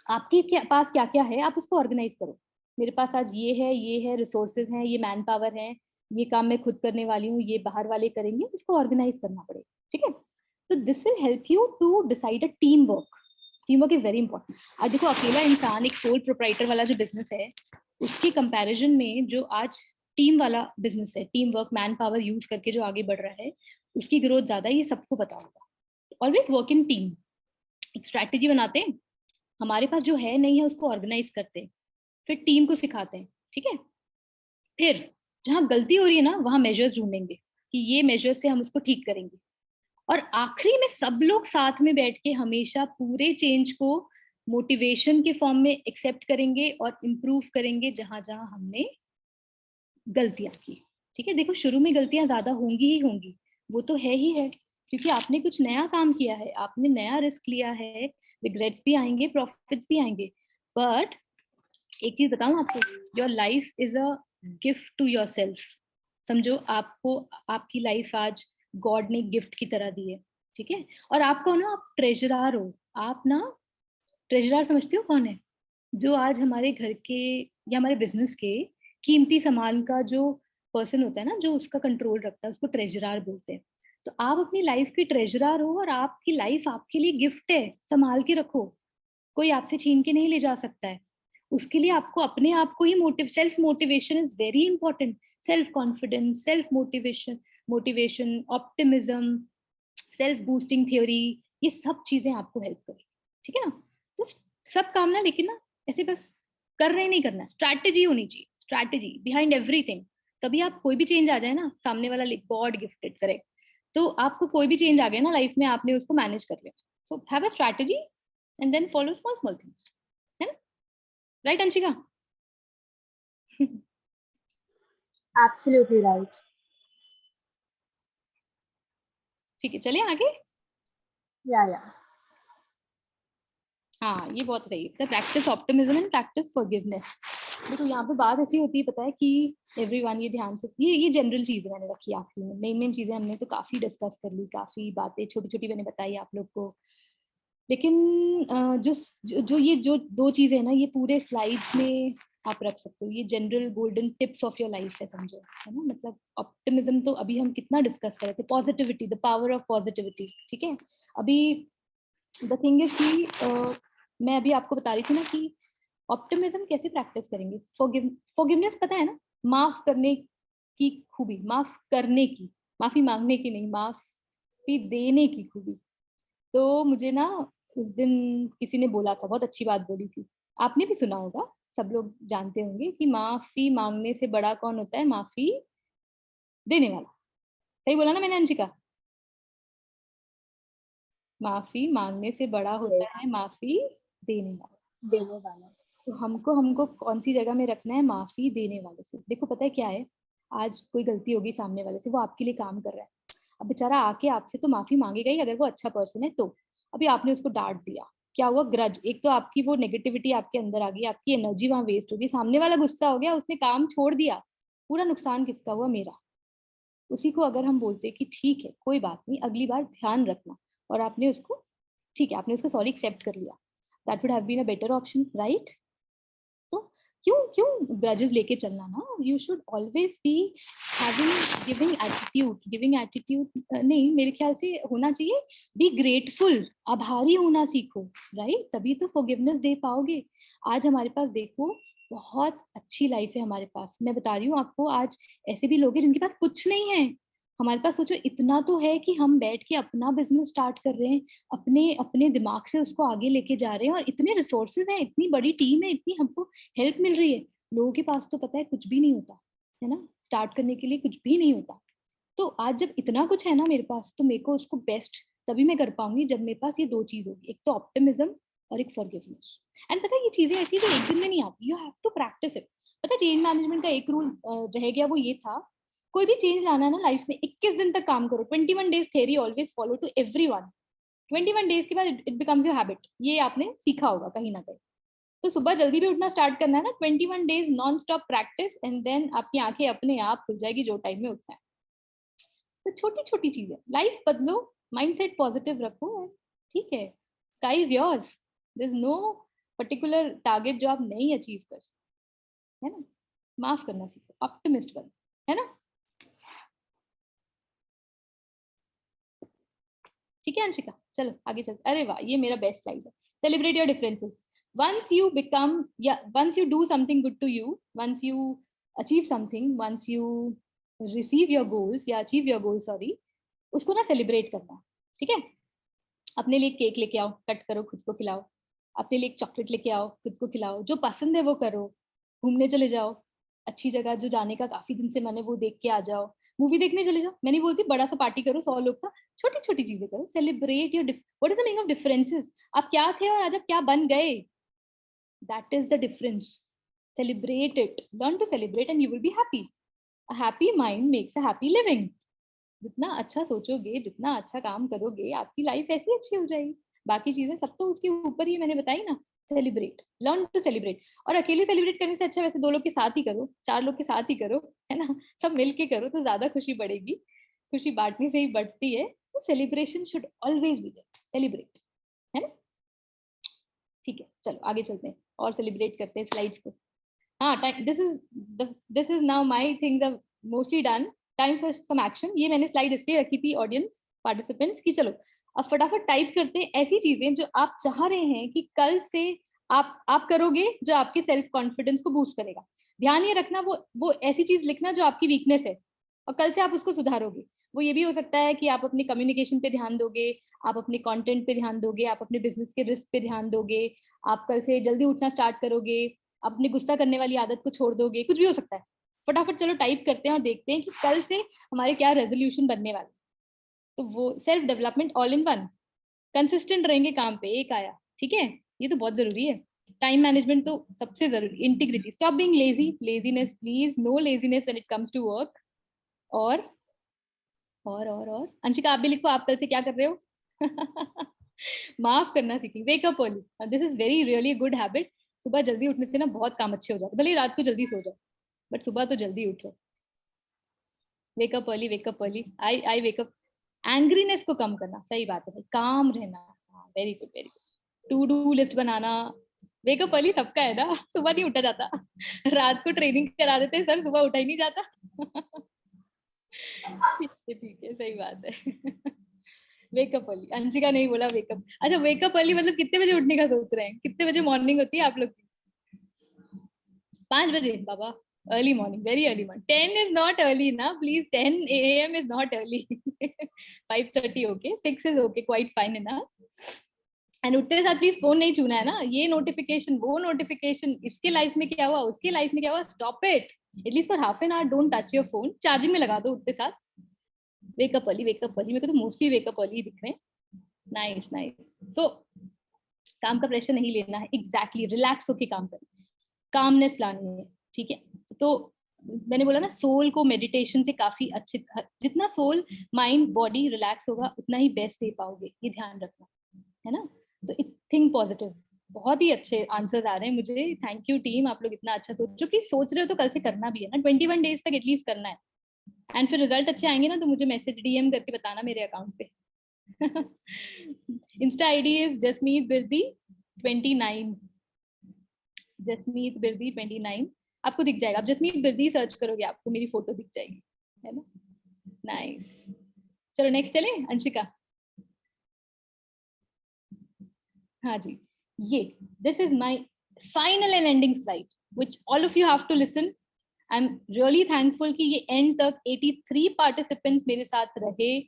आपके पास क्या क्या है, आप उसको ऑर्गेनाइज करो। मेरे पास आज ये है रिसोर्सेज हैं, ये मैन पावर है, ये काम मैं खुद करने वाली हूँ, ये बाहर वाले करेंगे, उसको ऑर्गेनाइज करना पड़ेगा, ठीक है। तो this will help you to decide a team work. Team work is very important. आज देखो अकेला इंसान, एक सोल प्रोप्राइटर वाला जो बिजनेस है, उसके कंपैरिजन में जो आज टीम वाला बिजनेस है, team work man power use करके जो आगे बढ़ रहा है, उसकी ग्रोथ ज्यादा है, ये सबको पता होगा। ऑलवेज वर्क इन टीम, एक स्ट्रैटेजी बनाते हैं, हमारे पास जो है नहीं है उसको ऑर्गेनाइज करते हैं, फिर टीम को सिखाते हैं, ठीक है। फिर जहां गलती हो रही है ना, वहां मेजर्स ढूंढेंगे कि ये मेजर से हम उसको ठीक करेंगे, और आखिरी में सब लोग साथ में बैठ के हमेशा पूरे चेंज को मोटिवेशन के फॉर्म में एक्सेप्ट करेंगे और इम्प्रूव करेंगे जहां जहां हमने गलतियां की, ठीक है। देखो शुरू में गलतियां ज्यादा होंगी ही होंगी, वो तो है ही है, क्योंकि आपने कुछ नया काम किया है, आपने नया रिस्क लिया है, रिग्रेट्स भी आएंगे, प्रॉफिट्स भी आएंगे। बट एक चीज बताऊं आपको, your life is a gift to your self. समझो आपको आपकी लाइफ आज गॉड ने गिफ्ट की तरह दी है, ठीक है। और आपको ना, आप ट्रेजरार हो, आप ना ट्रेजरार समझते हो कौन है, जो आज हमारे घर के या हमारे बिजनेस के कीमती सामान का जो पर्सन होता है ना, जो उसका कंट्रोल रखता है, उसको ट्रेजरार बोलते हैं। तो आप अपनी लाइफ की ट्रेजरार हो, और आपकी लाइफ आपके लिए गिफ्ट है, संभाल के रखो, कोई आपसे छीन के नहीं ले जा सकता है। उसके लिए आपको अपने आप को ही self motivation is very important. Self confidence, self motivation, optimism, self boosting theory, ये सब चीजें आपको हेल्प करें, ठीक है ना। तो सब काम ना, लेकिन ना ऐसे बस कर रहे नहीं करना, स्ट्रैटेजी होनी चाहिए, स्ट्रैटेजी बिहाइंड एवरीथिंग। तभी आप कोई भी चेंज आ जाए ना, सामने वाला गॉड गिफ्टेड करे, तो आपको कोई भी चेंज आ गया ना लाइफ में, आपने उसको मैनेज कर लिया। So have a strategy and then follow small small things, है ना, राइट अंशिका? Absolutely right. ठीक है, चलिए आगे। Yeah, yeah. हाँ ये बहुत सही है, practice optimism and practice forgiveness. देखो यहाँ पे बात ऐसी होती है, पता है कि एवरीवन ये ध्यान से, ये जनरल चीजें मैंने रखी आखिरी में, मेन मेन चीजें हमने तो काफी डिस्कस कर ली, काफी बातें छोटी छोटी मैंने बताई आप लोग को। लेकिन जो दो चीजें है ना, ये पूरे स्लाइड्स में आप रख सकते हो, ये general golden tips of your life है, समझो, है ना। मतलब ऑप्टिमिज्म तो अभी हम कितना डिस्कस कर रहे थे, positivity, the power of positivity, ठीक है। अभी द थिंग इज कि मैं अभी आपको बता रही थी ना कि ऑप्टिमिज्म कैसे प्रैक्टिस करेंगे, फॉरगिवनेस पता है ना, माफ करने की खूबी, माफ करने की, माफी मांगने की नहीं, माफी देने की खूबी। तो मुझे ना उस दिन किसी ने बोला था, बहुत अच्छी बात बोली थी, आपने भी सुना होगा, सब लोग जानते होंगे कि माफी मांगने से बड़ा कौन होता है? माफी देने वाला। सही बोला ना मैंने अंशिका? माफी मांगने से बड़ा होता Yes, है माफी देने वाला। देने वाला। तो हमको हमको कौन सी जगह में रखना है? माफी देने वाले से। देखो पता है क्या है, आज कोई गलती होगी सामने वाले से, वो आपके लिए काम कर रहा है, अब बेचारा आके आपसे तो माफी मांगेगा ही, अगर वो अच्छा पर्सन है तो। अभी आपने उसको डांट दिया, क्या हुआ? ग्रज, एक तो आपकी वो नेगेटिविटी आपके अंदर आ गई, आपकी एनर्जी वहां वेस्ट होगी, सामने वाला गुस्सा हो गया, उसने काम छोड़ दिया, पूरा नुकसान किसका हुआ? मेरा। उसी को अगर हम बोलते कि ठीक है कोई बात नहीं, अगली बार ध्यान रखना, और आपने उसको, ठीक है आपने उसको सॉरी एक्सेप्ट कर लिया, that would have been a better option, right? तो क्यों क्यों ग्रजेस लेके चलना ना? You should always be having giving attitude, giving attitude नहीं, मेरे ख्याल से होना चाहिए बी ग्रेटफुल, आभारी होना सीखो, राइट? तभी तो फॉरगिवनेस दे पाओगे। आज हमारे पास देखो बहुत अच्छी लाइफ है हमारे पास, मैं बता रही हूँ आपको, आज ऐसे भी लोग हैं जिनके पास कुछ नहीं है, हमारे पास सोचो इतना तो है कि हम बैठ के अपना बिजनेस स्टार्ट कर रहे हैं, अपने अपने दिमाग से उसको आगे लेके जा रहे हैं, और इतने रिसोर्सेज हैं, इतनी बड़ी टीम है, इतनी हमको हेल्प मिल रही है। लोगों के पास तो पता है कुछ भी नहीं होता, है ना? स्टार्ट करने के लिए कुछ भी नहीं होता। तो आज जब इतना कुछ है ना मेरे पास, तो मेरे को उसको बेस्ट तभी मैं कर पाऊंगी जब मेरे पास ये दो चीज होगी, एक तो ऑप्टिमिज्म और एक फॉरगिवनेस। एंड पता है ये चीजें ऐसी जो एक दिन में नहीं आती, you have to practise it. पता है चेंज मैनेजमेंट का एक रूल रह गया, वो ये था, कोई भी चेंज लाना है ना लाइफ में, 21 दिन तक काम करो, 21 days theory always follow to everyone. 21 days के बाद इट बिकम्स योर हैबिट, ये आपने सीखा होगा कहीं ना कहीं। तो सुबह जल्दी भी उठना स्टार्ट करना है ना, 21 days non stop practice, and then आपकी आंखें अपने आप खुल जाएगी जो टाइम में उठना है। तो छोटी छोटी चीजें, लाइफ बदलो, माइंडसेट पॉजिटिव रखो, ठीक है, sky is yours, there is no particular target जो आप नहीं अचीव कर सकते, है ना? माफ करना सीखो, ऑप्टिमिस्ट बनो, है ना? ठीक है अंशिका, चलो आगे चलते। अरे वाह, ये मेरा बेस्ट स्लाइड है, celebrate your differences. Once you become, या once you do something good to you, once you achieve something, once you receive your goals या अचीव योर गोल, सॉरी, उसको ना सेलिब्रेट करना, ठीक है? अपने लिए केक लेके आओ, कट करो, खुद को खिलाओ, अपने लिए एक चॉकलेट लेके आओ, खुद को खिलाओ, जो पसंद है वो करो, घूमने चले जाओ, अच्छी जगह जो जाने का काफी दिन से मैंने वो देख के आ जाओ, मूवी देखने चले जाओ, मैं नहीं बोलती बड़ा सा पार्टी करो 100 लोग का, छोटी छोटी चीजें करो, celebrate your, what is the meaning of differences? आप क्या थे और आज आप क्या बन गए, that is the difference. Celebrate it, learn to celebrate and you will be happy. A happy mind makes a happy living. जितना अच्छा सोचोगे, जितना अच्छा काम करोगे, आपकी लाइफ ऐसी अच्छी हो जाएगी। बाकी चीजें सब तो उसके ऊपर ही मैंने बताई ना। Celebrate, learn to celebrate. और अकेले सेलिब्रेट करने से अच्छा वैसे 2 लोग के साथ ही करो, 4 लोग के साथ ही करो, है ना? सब मिलके करो तो ज्यादा खुशी बढ़ेगी, खुशी बांटने से ही बढ़ती है। तो celebration should always be there, celebrate, है ना? ठीक है, चलो आगे चलते हैं और सेलिब्रेट करते हैं स्लाइड्स को। हाँ, this is now my things are mostly done, time for some action. ये मैंने स्लाइड इसलिए रखी थी ऑडियंस पार्टिसिपेंट्स की, चलो अब फटाफट टाइप करते हैं ऐसी चीजें जो आप चाह रहे हैं कि कल से आप करोगे, जो आपके सेल्फ कॉन्फिडेंस को बूस्ट करेगा। ध्यान ये रखना, वो ऐसी चीज लिखना जो आपकी वीकनेस है, और कल से आप उसको सुधारोगे। वो ये भी हो सकता है कि आप अपने कम्युनिकेशन पे ध्यान दोगे, आप अपने कंटेंट पे ध्यान दोगे, आप अपने बिजनेस के रिस्क पे ध्यान दोगे, आप कल से जल्दी उठना स्टार्ट करोगे, अपनी गुस्सा करने वाली आदत को छोड़ दोगे, कुछ भी हो सकता है। फटाफट चलो टाइप करते हैं और देखते हैं कि कल से हमारे क्या रेजोल्यूशन बनने वाले। तो वो self development all in one, consistent रहेंगे काम पे, एक आया, ठीक है? ये तो बहुत जरूरी है। टाइम मैनेजमेंट तो सबसे जरूरी, integrity, stop being lazy, laziness please, no laziness when it comes to work. और और अंशिका आप भी लिखो, आप कल से क्या कर रहे हो? माफ करना सीखें, वेक up early, this is very really good habit. सुबह जल्दी उठने से ना बहुत काम अच्छे हो जाते, भले ही रात को जल्दी सो जाओ, बट सुबह तो जल्दी उठो। Wake up early, wake up early, I wake up. Angriness को कम करना, सही बात है भाई, काम रहना, very good very good. To do list बनाना, वेक अप अर्ली सबका है ना, सुबह नहीं उठा जाता। रात को ट्रेनिंग करा देते हैं सर, सुबह उठा ही नहीं जाता। ठीक है, सही बात है। वेकअप अर्ली, अंशिका नहीं बोला वेकअप। अच्छा, वेकअप अर्ली मतलब कितने बजे उठने का सोच रहे हैं? कितने बजे मॉर्निंग होती है आप लोग की? 5 बजे बाबा, early morning, very early morning. 10 is not early na, please. 10 a.m. is not early. 5:30 okay, 6 is okay, quite fine enough. And उठते साथ प्लीज फोन नहीं छूना है ना, ये नोटिफिकेशन वो नोटिफिकेशन, इसके लाइफ में क्या हुआ, उसके लाइफ में क्या हुआ, stop it. At least for half an hour don't touch your phone, charging में लगा दो उठते साथ. वेकअप अर्ली, वेकअप अर्ली, मेरे को तो मोस्टली वेकअप अर्ली दिख रहे हैं. Nice nice. सो काम का प्रेशर नहीं लेना है, एग्जैक्टली रिलैक्स होके काम करना, कामनेस लानी है. ठीक है, तो मैंने बोला ना सोल को मेडिटेशन से काफी अच्छे, जितना सोल माइंड बॉडी रिलैक्स होगा उतना ही बेस्ट दे पाओगे, ये ध्यान रखना है ना. तो थिंक पॉजिटिव. बहुत ही अच्छे आंसर्स आ रहे हैं मुझे, थैंक यू टीम, आप लोग इतना अच्छा सोच, जो कि सोच रहे हो तो कल से करना भी है ना, 21 डेज तक एटलीस्ट करना है. एंड फिर रिजल्ट अच्छे आएंगे ना तो मुझे मैसेज डीएम करके बताना मेरे अकाउंट पे. Insta ID is Jasmeet Birdi 29, Jasmeet Birdi 29. आपको दिख जाएगा, आप जसमीत बिरदी सर्च करोगे आपको मेरी फोटो दिख जाएगी, है ना. नाइस. चलो नेक्स्ट चले, अंशिका. हाँ जी, ये this is my final and ending slide which all of you have to listen. I am really thankful कि ये एंड तक 83 पार्टिसिपेंट्स मेरे साथ रहे,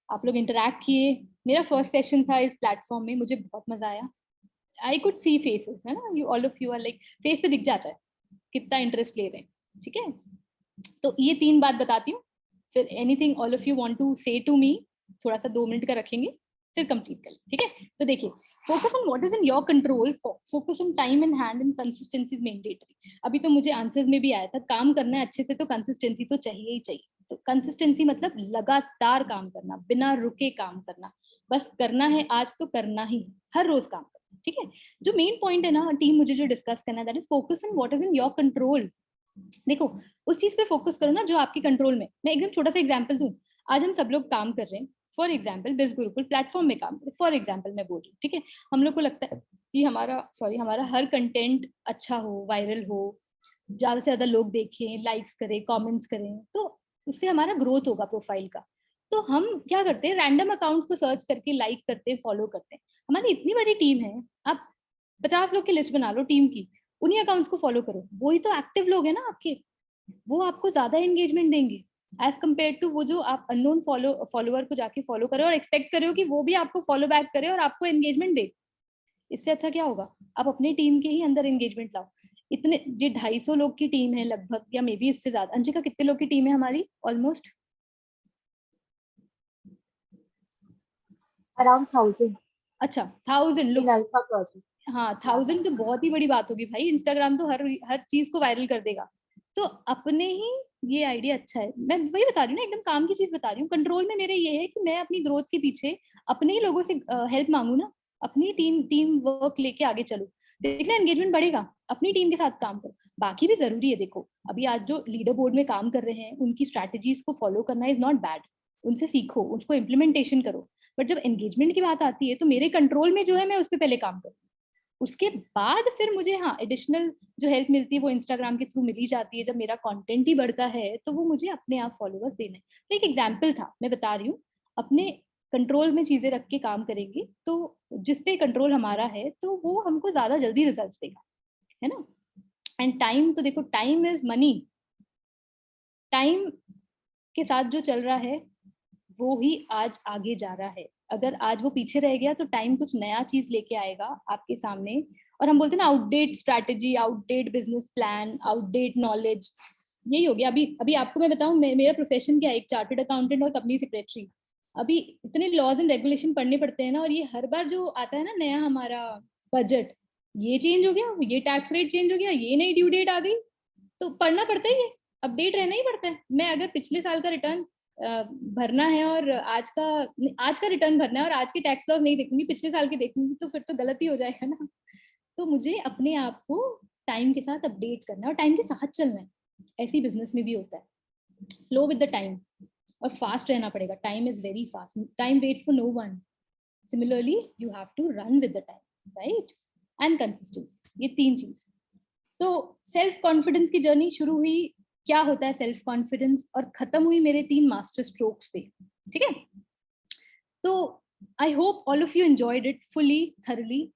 आप लोग इंटरैक्ट किए. मेरा फर्स्ट सेशन था इस प्लेटफॉर्म में, मुझे बहुत मजा आया. आई कुड सी फेसेस, है ना, you all of you are like, face पे दिख जाता है कितना इंटरेस्ट ले रहे हैं. ठीक है, तो ये 3 बात बताती हूँ, फिर anything all of you want to say to me, थोड़ा सा 2 मिनट का रखेंगे, फिर कंप्लीट कर लें. ठीक है, तो देखिए, focus on what is in your control, focus on time in hand and consistency is mandatory. अभी तो मुझे आंसर्स में भी आया था, काम करना है अच्छे से तो कंसिस्टेंसी तो चाहिए ही चाहिए. तो कंसिस्टेंसी मतलब लगातार काम करना, बिना रुके काम करना, बस करना है आज तो करना ही, हर रोज काम करना. ठीक है, जो मेन पॉइंट है ना टीम, मुझे जो डिस्कस करना है, that is focus on what is in your control. देखो, उस चीज पे फोकस करो ना जो आपके कंट्रोल में. मैं एकदम छोटा सा एग्जांपल दूं, आज हम सब लोग काम कर रहे हैं, फॉर एग्जांपल बिज गुरुकुल प्लेटफॉर्म में काम कर, फॉर एग्जांपल मैं बोल रही हूँ. ठीक है, हम लोग को लगता है कि हमारा हर कंटेंट अच्छा हो, वायरल हो, ज्यादा से ज्यादा लोग देखें, लाइक्स करें, कमेंट्स करें, तो उससे हमारा ग्रोथ होगा प्रोफाइल का. तो हम क्या करते हैं, रैंडम अकाउंट्स को सर्च करके लाइक करते हैं, फॉलो करते हैं. हमारी इतनी बड़ी टीम है, आप 50 लोग की लिस्ट बना लो टीम की, उन्हीं अकाउंट्स को फॉलो करो, वही तो एक्टिव लोग हैं ना आपके, वो आपको ज्यादा एंगेजमेंट देंगे एज कम्पेयर टू वो जो आप अननोन फॉलोअर को जाके फॉलो करो और एक्सपेक्ट करो कि वो भी आपको फॉलो बैक करे और आपको एंगेजमेंट दे. इससे अच्छा क्या होगा, आप अपनी टीम के ही अंदर एंगेजमेंट लाओ. इतने, ये 250 लोग की टीम है लगभग, या मे बी इससे ज्यादा. अंशिका, कितने लोग की टीम है हमारी ऑलमोस्ट? अराउंड 1000 अच्छा, 1000 इन लोग. Alpha project. हाँ, 1000 तो बहुत ही बड़ी बात होगी भाई, इंस्टाग्राम तो हर चीज को वायरल कर देगा. तो अपने ही, ये आइडिया अच्छा है, मैं वही बता रही हूँ ना, एकदम काम की चीज बता रही हूँ. कंट्रोल में मेरे ये है कि मैं अपनी ग्रोथ के पीछे अपने ही लोगों से हेल्प मांगू ना, अपनी टीम वर्क लेके आगे चलूँ. देखना एंगेजमेंट बढ़ेगा, अपनी टीम के साथ काम करो. बाकी भी जरूरी है, देखो अभी आज जो लीडर बोर्ड में काम कर रहे हैं उनकी स्ट्रैटेजीज को फॉलो करना इज नॉट बैड, उनसे सीखो, उसको इम्प्लीमेंटेशन करो. बट जब एंगेजमेंट की बात आती है तो मेरे कंट्रोल में जो है मैं उस पर पहले काम करूँ, उसके बाद फिर मुझे, हाँ, एडिशनल जो हेल्प मिलती है वो इंस्टाग्राम के थ्रू मिली जाती है. जब मेरा कंटेंट ही बढ़ता है तो वो मुझे अपने आप फॉलोअर्स देना है. तो एक एग्जांपल था, मैं बता रही हूँ, अपने कंट्रोल में चीजें रख के काम करेंगे तो जिस पे कंट्रोल हमारा है तो वो हमको ज्यादा जल्दी रिजल्ट देगा, है ना. एंड टाइम तो देखो, टाइम इज मनी. टाइम के साथ जो चल रहा है वो ही आज आगे जा रहा है. अगर आज वो पीछे रह गया तो टाइम कुछ नया चीज लेके आएगा आपके सामने. और हम बोलते हैं ना, outdate strategy, outdate business plan, outdate knowledge, यही हो गया. अभी अभी आपको मैं बताऊं, मेरा प्रोफेशन क्या है, एक चार्टर्ड अकाउंटेंट और कंपनी सेक्रेटरी. अभी इतने लॉज एंड रेगुलेशन पढ़ने पड़ते हैं ना, और ये हर बार जो आता है ना नया हमारा बजट, ये चेंज हो गया, ये टैक्स रेट चेंज हो गया, ये नई ड्यू डेट आ गई, तो पढ़ना पड़ता ही है, अपडेट रहना ही पड़ता है. मैं अगर पिछले साल का रिटर्न भरना है और आज का रिटर्न भरना है और आज के टैक्स लॉस नहीं देखूंगी, पिछले साल के देखूंगी, तो फिर तो गलती हो जाएगा ना. तो मुझे अपने आप को टाइम के साथ अपडेट करना है और टाइम के साथ चलना है. ऐसी बिजनेस में भी होता है, फ्लो विद द टाइम, और फास्ट रहना पड़ेगा. Time is very fast, time waits for no one. Similarly you have to run with the time, right, and consistency, ये 3 चीज. तो सेल्फ कॉन्फिडेंस की जर्नी शुरू हुई, क्या होता है सेल्फ कॉन्फिडेंस, और खत्म हुई मेरे 3 मास्टर स्ट्रोक्स पे. ठीक है, तो I hope all of you enjoyed it fully, thoroughly.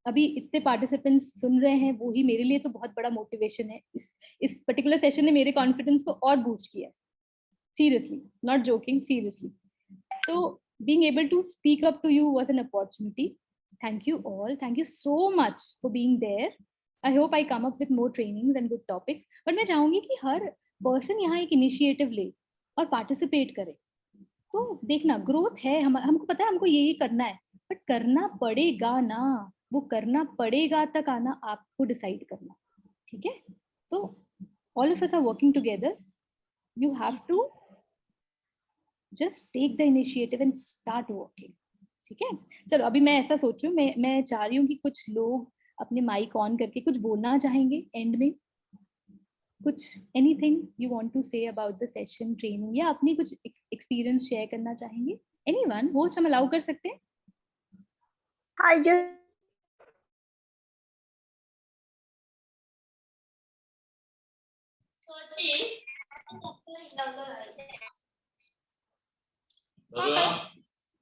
अभी इतने पार्टिसिपेंट्स सुन रहे हैं, वो ही मेरे लिए तो बहुत बड़ा मोटिवेशन है. इस पर्टिकुलर सेशन ने मेरे कॉन्फिडेंस को और बूस्ट किया है, सीरियसली, नॉट जोकिंग, सीरियसली. तो being able to speak up to you was an opportunity. Thank you all, thank you so much for being there. I hope I come up with more trainings and good topics. But मैं चाहूंगी कि हर person यहाँ एक initiative ले और participate करे. तो देखना ग्रोथ है, हमको पता है हमको ये करना है, बट करना पड़ेगा ना, वो करना पड़ेगा तक आना आपको डिसाइड करना. ठीक है? तो all of us are working together. You have to just take the initiative and start working. ठीक है? चलो अभी मैं ऐसा सोच रही हूँ, मैं चाह रही हूँ कि कुछ लोग अपने माइक ऑन करके कुछ बोलना चाहेंगे एंड में, कुछ anything you want to say about the session, training, या अपनी कुछ एक्सपीरियंस शेयर करना चाहेंगे. एनीवन, होस्ट हम अलाउ कर सकते हैं? I just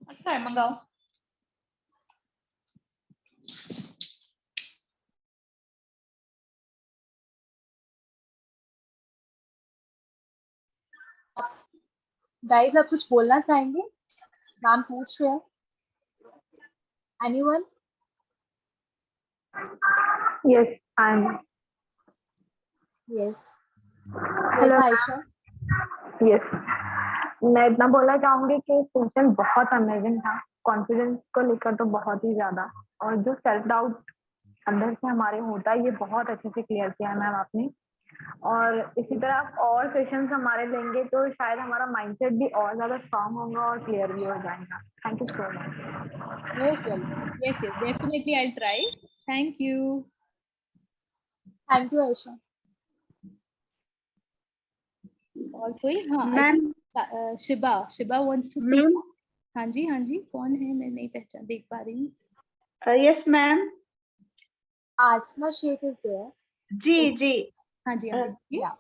अच्छा है, मंगाओ. गाइस आप कुछ बोलना चाहेंगे? नाम पूछ रहे हैं. Anyone? Yes, I'm. Yes. Hello. Yes, Aisha. Yes. मैं इतना बोलना चाहूंगी कि सेशन बहुत अमेजिंग था. कॉन्फिडेंस को लेकर तो बहुत ही ज्यादा, और जो सेल्फ डाउट अंदर से हमारे होता है ये बहुत अच्छे से क्लियर किया मैम आपने. और इसी तरह आप और सेशंस हमारे लेंगे तो शायद हमारा माइंडसेट भी और ज्यादा स्ट्रांग होगा और क्लियर भी हो जाएगा. Thank you so much. Most welcome. Yes, yes, definitely I'll try. Thank you. Thank you, Aisha. और कोई? हाँ, ma'am, Shiba wants to speak. हाँ जी, कौन है? मैं नहीं पहचान देख पा रही हूँ. Yes ma'am. Asma Sheikh is there. जी. हाँ जी. Yeah.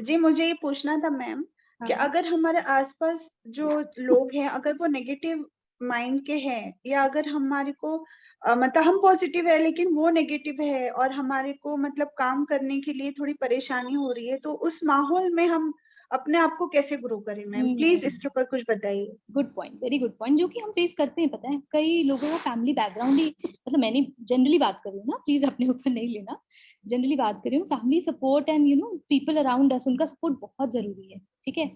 जी मुझे ये पूछना था मैम कि अगर हमारे आसपास जो लोग हैं अगर वो नेगेटिव माइंड के हैं, या अगर हमारे को मतलब हम पॉजिटिव है लेकिन वो नेगेटिव है और हमारे को मतलब काम करने के लिए थोड़ी परेशानी हो रही है, तो उस माहौल में हम अपने आप को कैसे ग्रो करें मैम? प्लीज इसके ऊपर कुछ बताइए. Good point, very good point, जो कि हम फेस करते हैं. पता है कई लोगों का फैमिली बैकग्राउंड ही, मतलब मैंने जनरली बात कर रही हूँ ना, प्लीज अपने ऊपर नहीं लेना, जनरली बात कर रही हूँ. Family support and you know people around us, उनका सपोर्ट बहुत जरूरी है. ठीक है?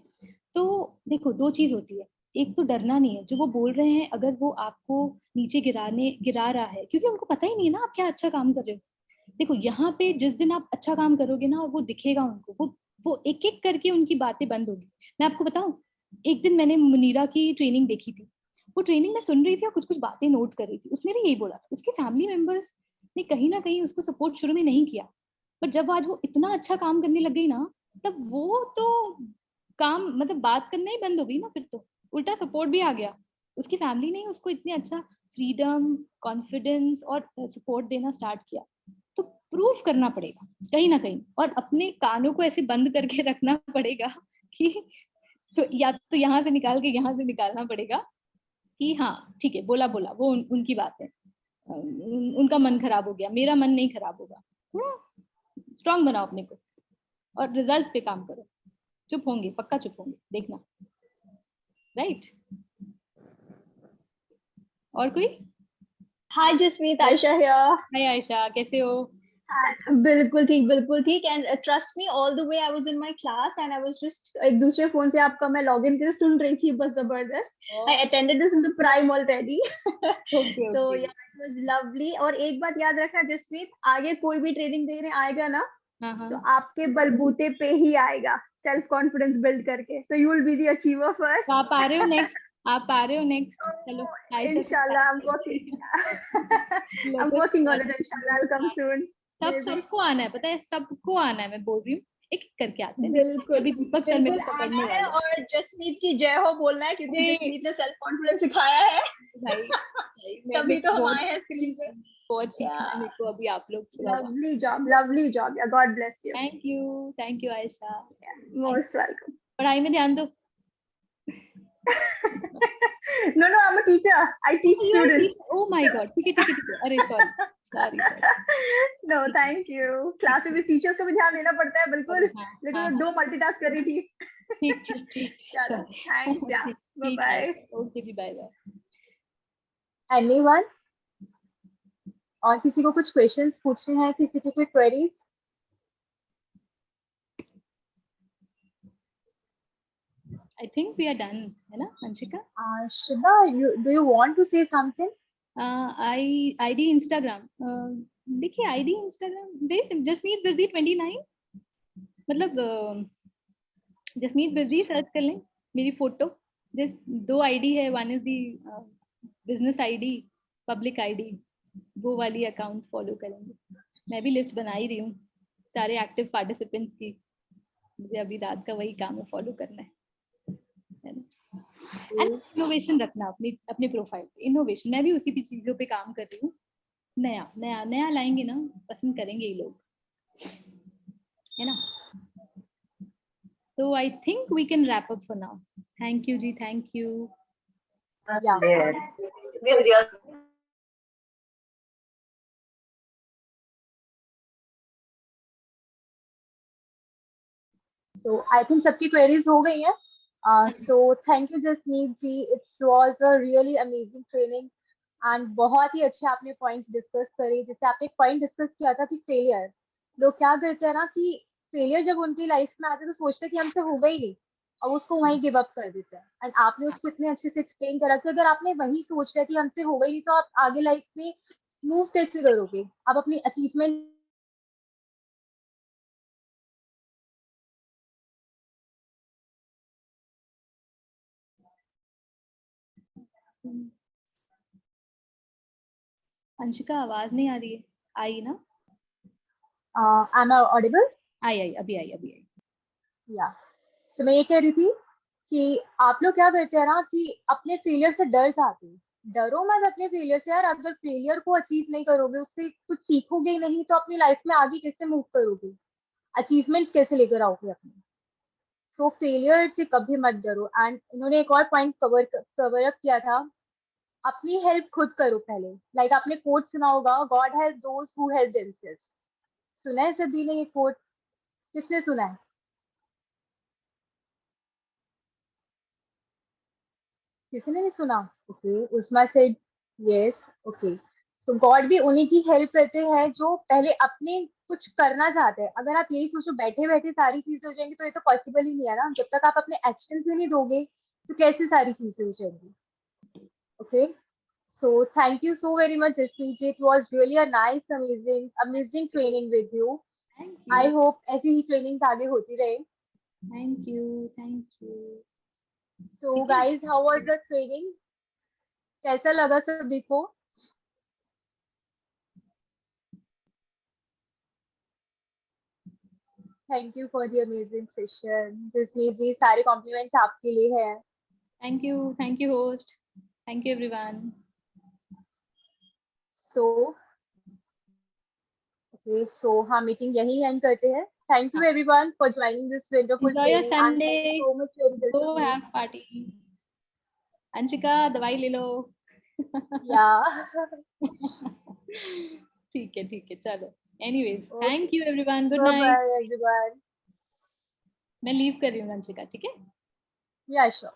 तो देखो दो चीज होती है. एक तो डरना नहीं है, जो वो बोल रहे हैं अगर वो आपको नीचे गिरा रहा है, क्योंकि उनको पता ही नहीं है ना आप क्या अच्छा काम कर रहे हो. देखो यहाँ पे जिस दिन आप अच्छा काम करोगे ना और वो दिखेगा उनको, वो एक एक करके उनकी बातें बंद होगी. मैं आपको बताऊं, एक दिन मैंने मुनीरा की ट्रेनिंग देखी थी. वो ट्रेनिंग मैं सुन रही थी और कुछ कुछ बातें नोट कर रही थी. उसने भी यही बोला, उसके फैमिली मेंबर्स ने कहीं ना कहीं उसको सपोर्ट शुरू में नहीं किया, पर जब आज वो इतना अच्छा काम करने लग गई ना, तब वो तो काम मतलब बात करना ही बंद हो गई ना. फिर तो उल्टा सपोर्ट भी आ गया. उसकी फैमिली ने उसको इतने अच्छा फ्रीडम, कॉन्फिडेंस और सपोर्ट देना स्टार्ट किया. तो प्रूफ करना पड़ेगा कहीं ना कहीं, और अपने कानों को ऐसे बंद करके रखना पड़ेगा कि या तो यहाँ से निकाल के यहाँ से निकालना पड़ेगा कि हाँ ठीक है, बोला वो उनकी बात है, उनका मन खराब हो गया, मेरा मन नहीं खराब होगा. थोड़ा स्ट्रांग बनाओ अपने को और रिजल्ट पे काम करो. चुप होंगे, पक्का चुप होंगे, देखना. राइट? और कोई? Hi Jasmeet, Aisha here. हाय आयशा, कैसे हो? बिल्कुल ठीक. And trust me, all the way I was in my class and I was just एक दूसरे फोन से आपका मैं login करके सुन रही थी, बस जबरदस्त. I attended this in the prime already. So yeah, it was lovely. और एक बात याद रखना जसमीत, आगे कोई भी ट्रेनिंग देने आएगा ना, तो आपके बलबूते पे ही आएगा, सेल्फ कॉन्फिडेंस बिल्ड करके. So you will be the achiever first. आप आ रहे हो नेक्स्ट? चलो इंशाल्लाह, I'm working on it. Inshallah, I'll come soon. सबको आना है, पता है, सबको आना है. मैं बोल रही हूँ एक एक करके आते हैं. बिल्कुल अभी दीपक सर मेरे को पकड़ने वाले हैं. और जसमीत की जय हो बोलना है, क्योंकि जसमीत ने सेल्फ कॉन्फिडेंस सिखाया है. भाई तभी तो हम आए हैं स्क्रीन पे. बहुत सीखना है मेरे को अभी आप लोग. lovely job. Yeah, God bless you. Thank you Ayesha. Most welcome. पढ़ाई में ध्यान दो. No, I'm a teacher. I teach students. Oh my God. ठीक है. अरे sorry. Sorry no thank you. Class में भी टीचर्स को भी ध्यान देना पड़ता है बिल्कुल, लेकिन हाँ वो 2 मल्टीटास्क कर रही थी। ठीक ठीक ठीक चलो थैंक्स यार, बाय ठीक बाय। है ओके जी बाय बाय। एनीवन और किसी को कुछ क्वेश्चंस पूछने हैं, किसी की कोई queries? I think we are done है ना Anshika? Shubha, do you want to say something? ID Instagram देखिए आईडी इंस्टाग्राम जसमीत बिरदी 29 मतलब जसमीत बिरदी सर्च कर लें मेरी फोटो। जिस 2 आईडी है, one is the business ID, public ID, वो वाली अकाउंट फॉलो करेंगे। मैं भी लिस्ट बना ही रही हूँ सारे एक्टिव पार्टिसिपेंट्स की, मुझे अभी रात का वही काम है फॉलो करना है ना। एंड इनोवेशन रखना अपनी अपने प्रोफाइल पे, इनोवेशन। मैं भी उसी भी चीजों पे काम कर रही हूँ, नया नया नया लाएंगे ना, पसंद करेंगे ये लोग, है ना। तो I think we can wrap up for now. Thank you ji, thank you. Yeah. So I think सबकी queries हो गई हैं. So thank you Jasmeet ji. It was a really amazing training and बहुत ही अच्छे आपने points discuss करे. जैसे आपने point discuss किया था कि failure, लोग क्या करते हैं ना कि failure जब उनकी life में आते हैं तो सोचते हैं कि हमसे होगा ही नहीं और उसको वहीं give up कर देते हैं. And आपने उसको इतने अच्छे से explain करा कि अगर आपने वही सोच लिया कि हमसे होगा ही नहीं तो आप आगे life में move कैसे करोगे? आप अपनी achievement अंशिका आवाज नहीं आ रही है, आई ना? am I audible? आई अभी आई। या तो मैं ये कह रही थी कि आप लोग क्या करते हैं ना कि अपने फेलियर से डर जाते हैं. डरो मत अपने फेलियर से यार. अगर फेलियर को अचीव नहीं करोगे, उससे कुछ सीखोगे ही नहीं, तो अपनी लाइफ में आगे कैसे मूव करोगे, अचीवमेंट कैसे लेकर आओगे अपने. सो फेलियर से कभी मत डरो. एंड इन्होंने एक और पॉइंट कवर अप किया था, अपनी हेल्प खुद करो पहले. लाइक आपने कोट सुना होगा, God help those who help themselves. सुना है सभी ने ये कोट? किसने सुना है? किसी ने नहीं सुना? Okay, Usma said yes. Okay, so God भी उन्हीं की हेल्प करते हैं जो पहले अपने कुछ करना चाहते हैं. अगर आप यही सोचो बैठे बैठे सारी चीजें हो जाएंगी तो ये तो पॉसिबल ही नहीं है ना. जब तक आप अपने एक्शन ही नहीं दोगे तो कैसे सारी चीजें हो जाएंगी. Okay, so thank you so very much Jasmeet ji. It was really a nice amazing training with you. I hope ऐसी ही ट्रेनिंग्स आगे होती रहे. Thank you. So guys, how was the training? कैसा लगा सभी को? Thank you for the amazing session. Jasmeet ji, सारे कॉम्प्लीमेंट्स आपके लिए हैं. Thank you host, thank you everyone. So okay, so हाँ, मीटिंग यही एंड करते हैं. Thank you everyone for joining this wonderful Enjoy your training and thank Sunday. You so much for Go this. have party. Anshika दवाई ले लो। या ठीक है चलो। Anyways thank you everyone, goodbye night. Bye everyone. मैं लीव कर रही हूँ अंशिका, ठीक है? या श्योर.